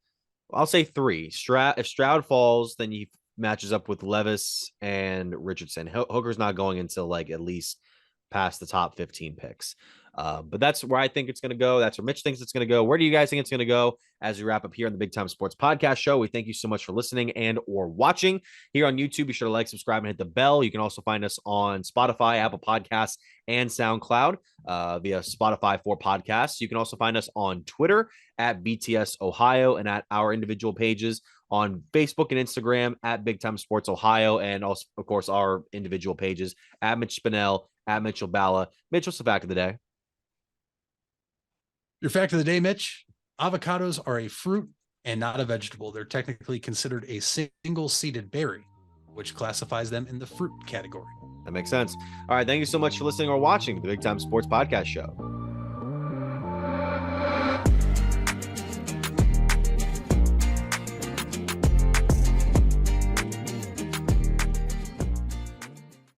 I'll say 3. If Stroud falls, then he matches up with Levis and Richardson. Hooker's not going until like at least past the top 15 picks. But that's where I think it's going to go. That's where Mitch thinks it's going to go. Where do you guys think it's going to go as we wrap up here on the Big Time Sports Podcast Show? We thank you so much for listening and or watching here on YouTube. Be sure to like, subscribe, and hit the bell. You can also find us on Spotify, Apple Podcasts, and SoundCloud via Spotify for podcasts. You can also find us on Twitter at BTS Ohio and at our individual pages on Facebook and Instagram at Big Time Sports Ohio, and also, of course, our individual pages at Mitch Spinell, at Mitchell Balla. Mitch, what's the fact of the day? Your fact of the day, Mitch: avocados are a fruit and not a vegetable. They're technically considered a single-seeded berry, which classifies them in the fruit category. That makes sense. All right. Thank you so much for listening or watching the Big Time Sports Podcast Show.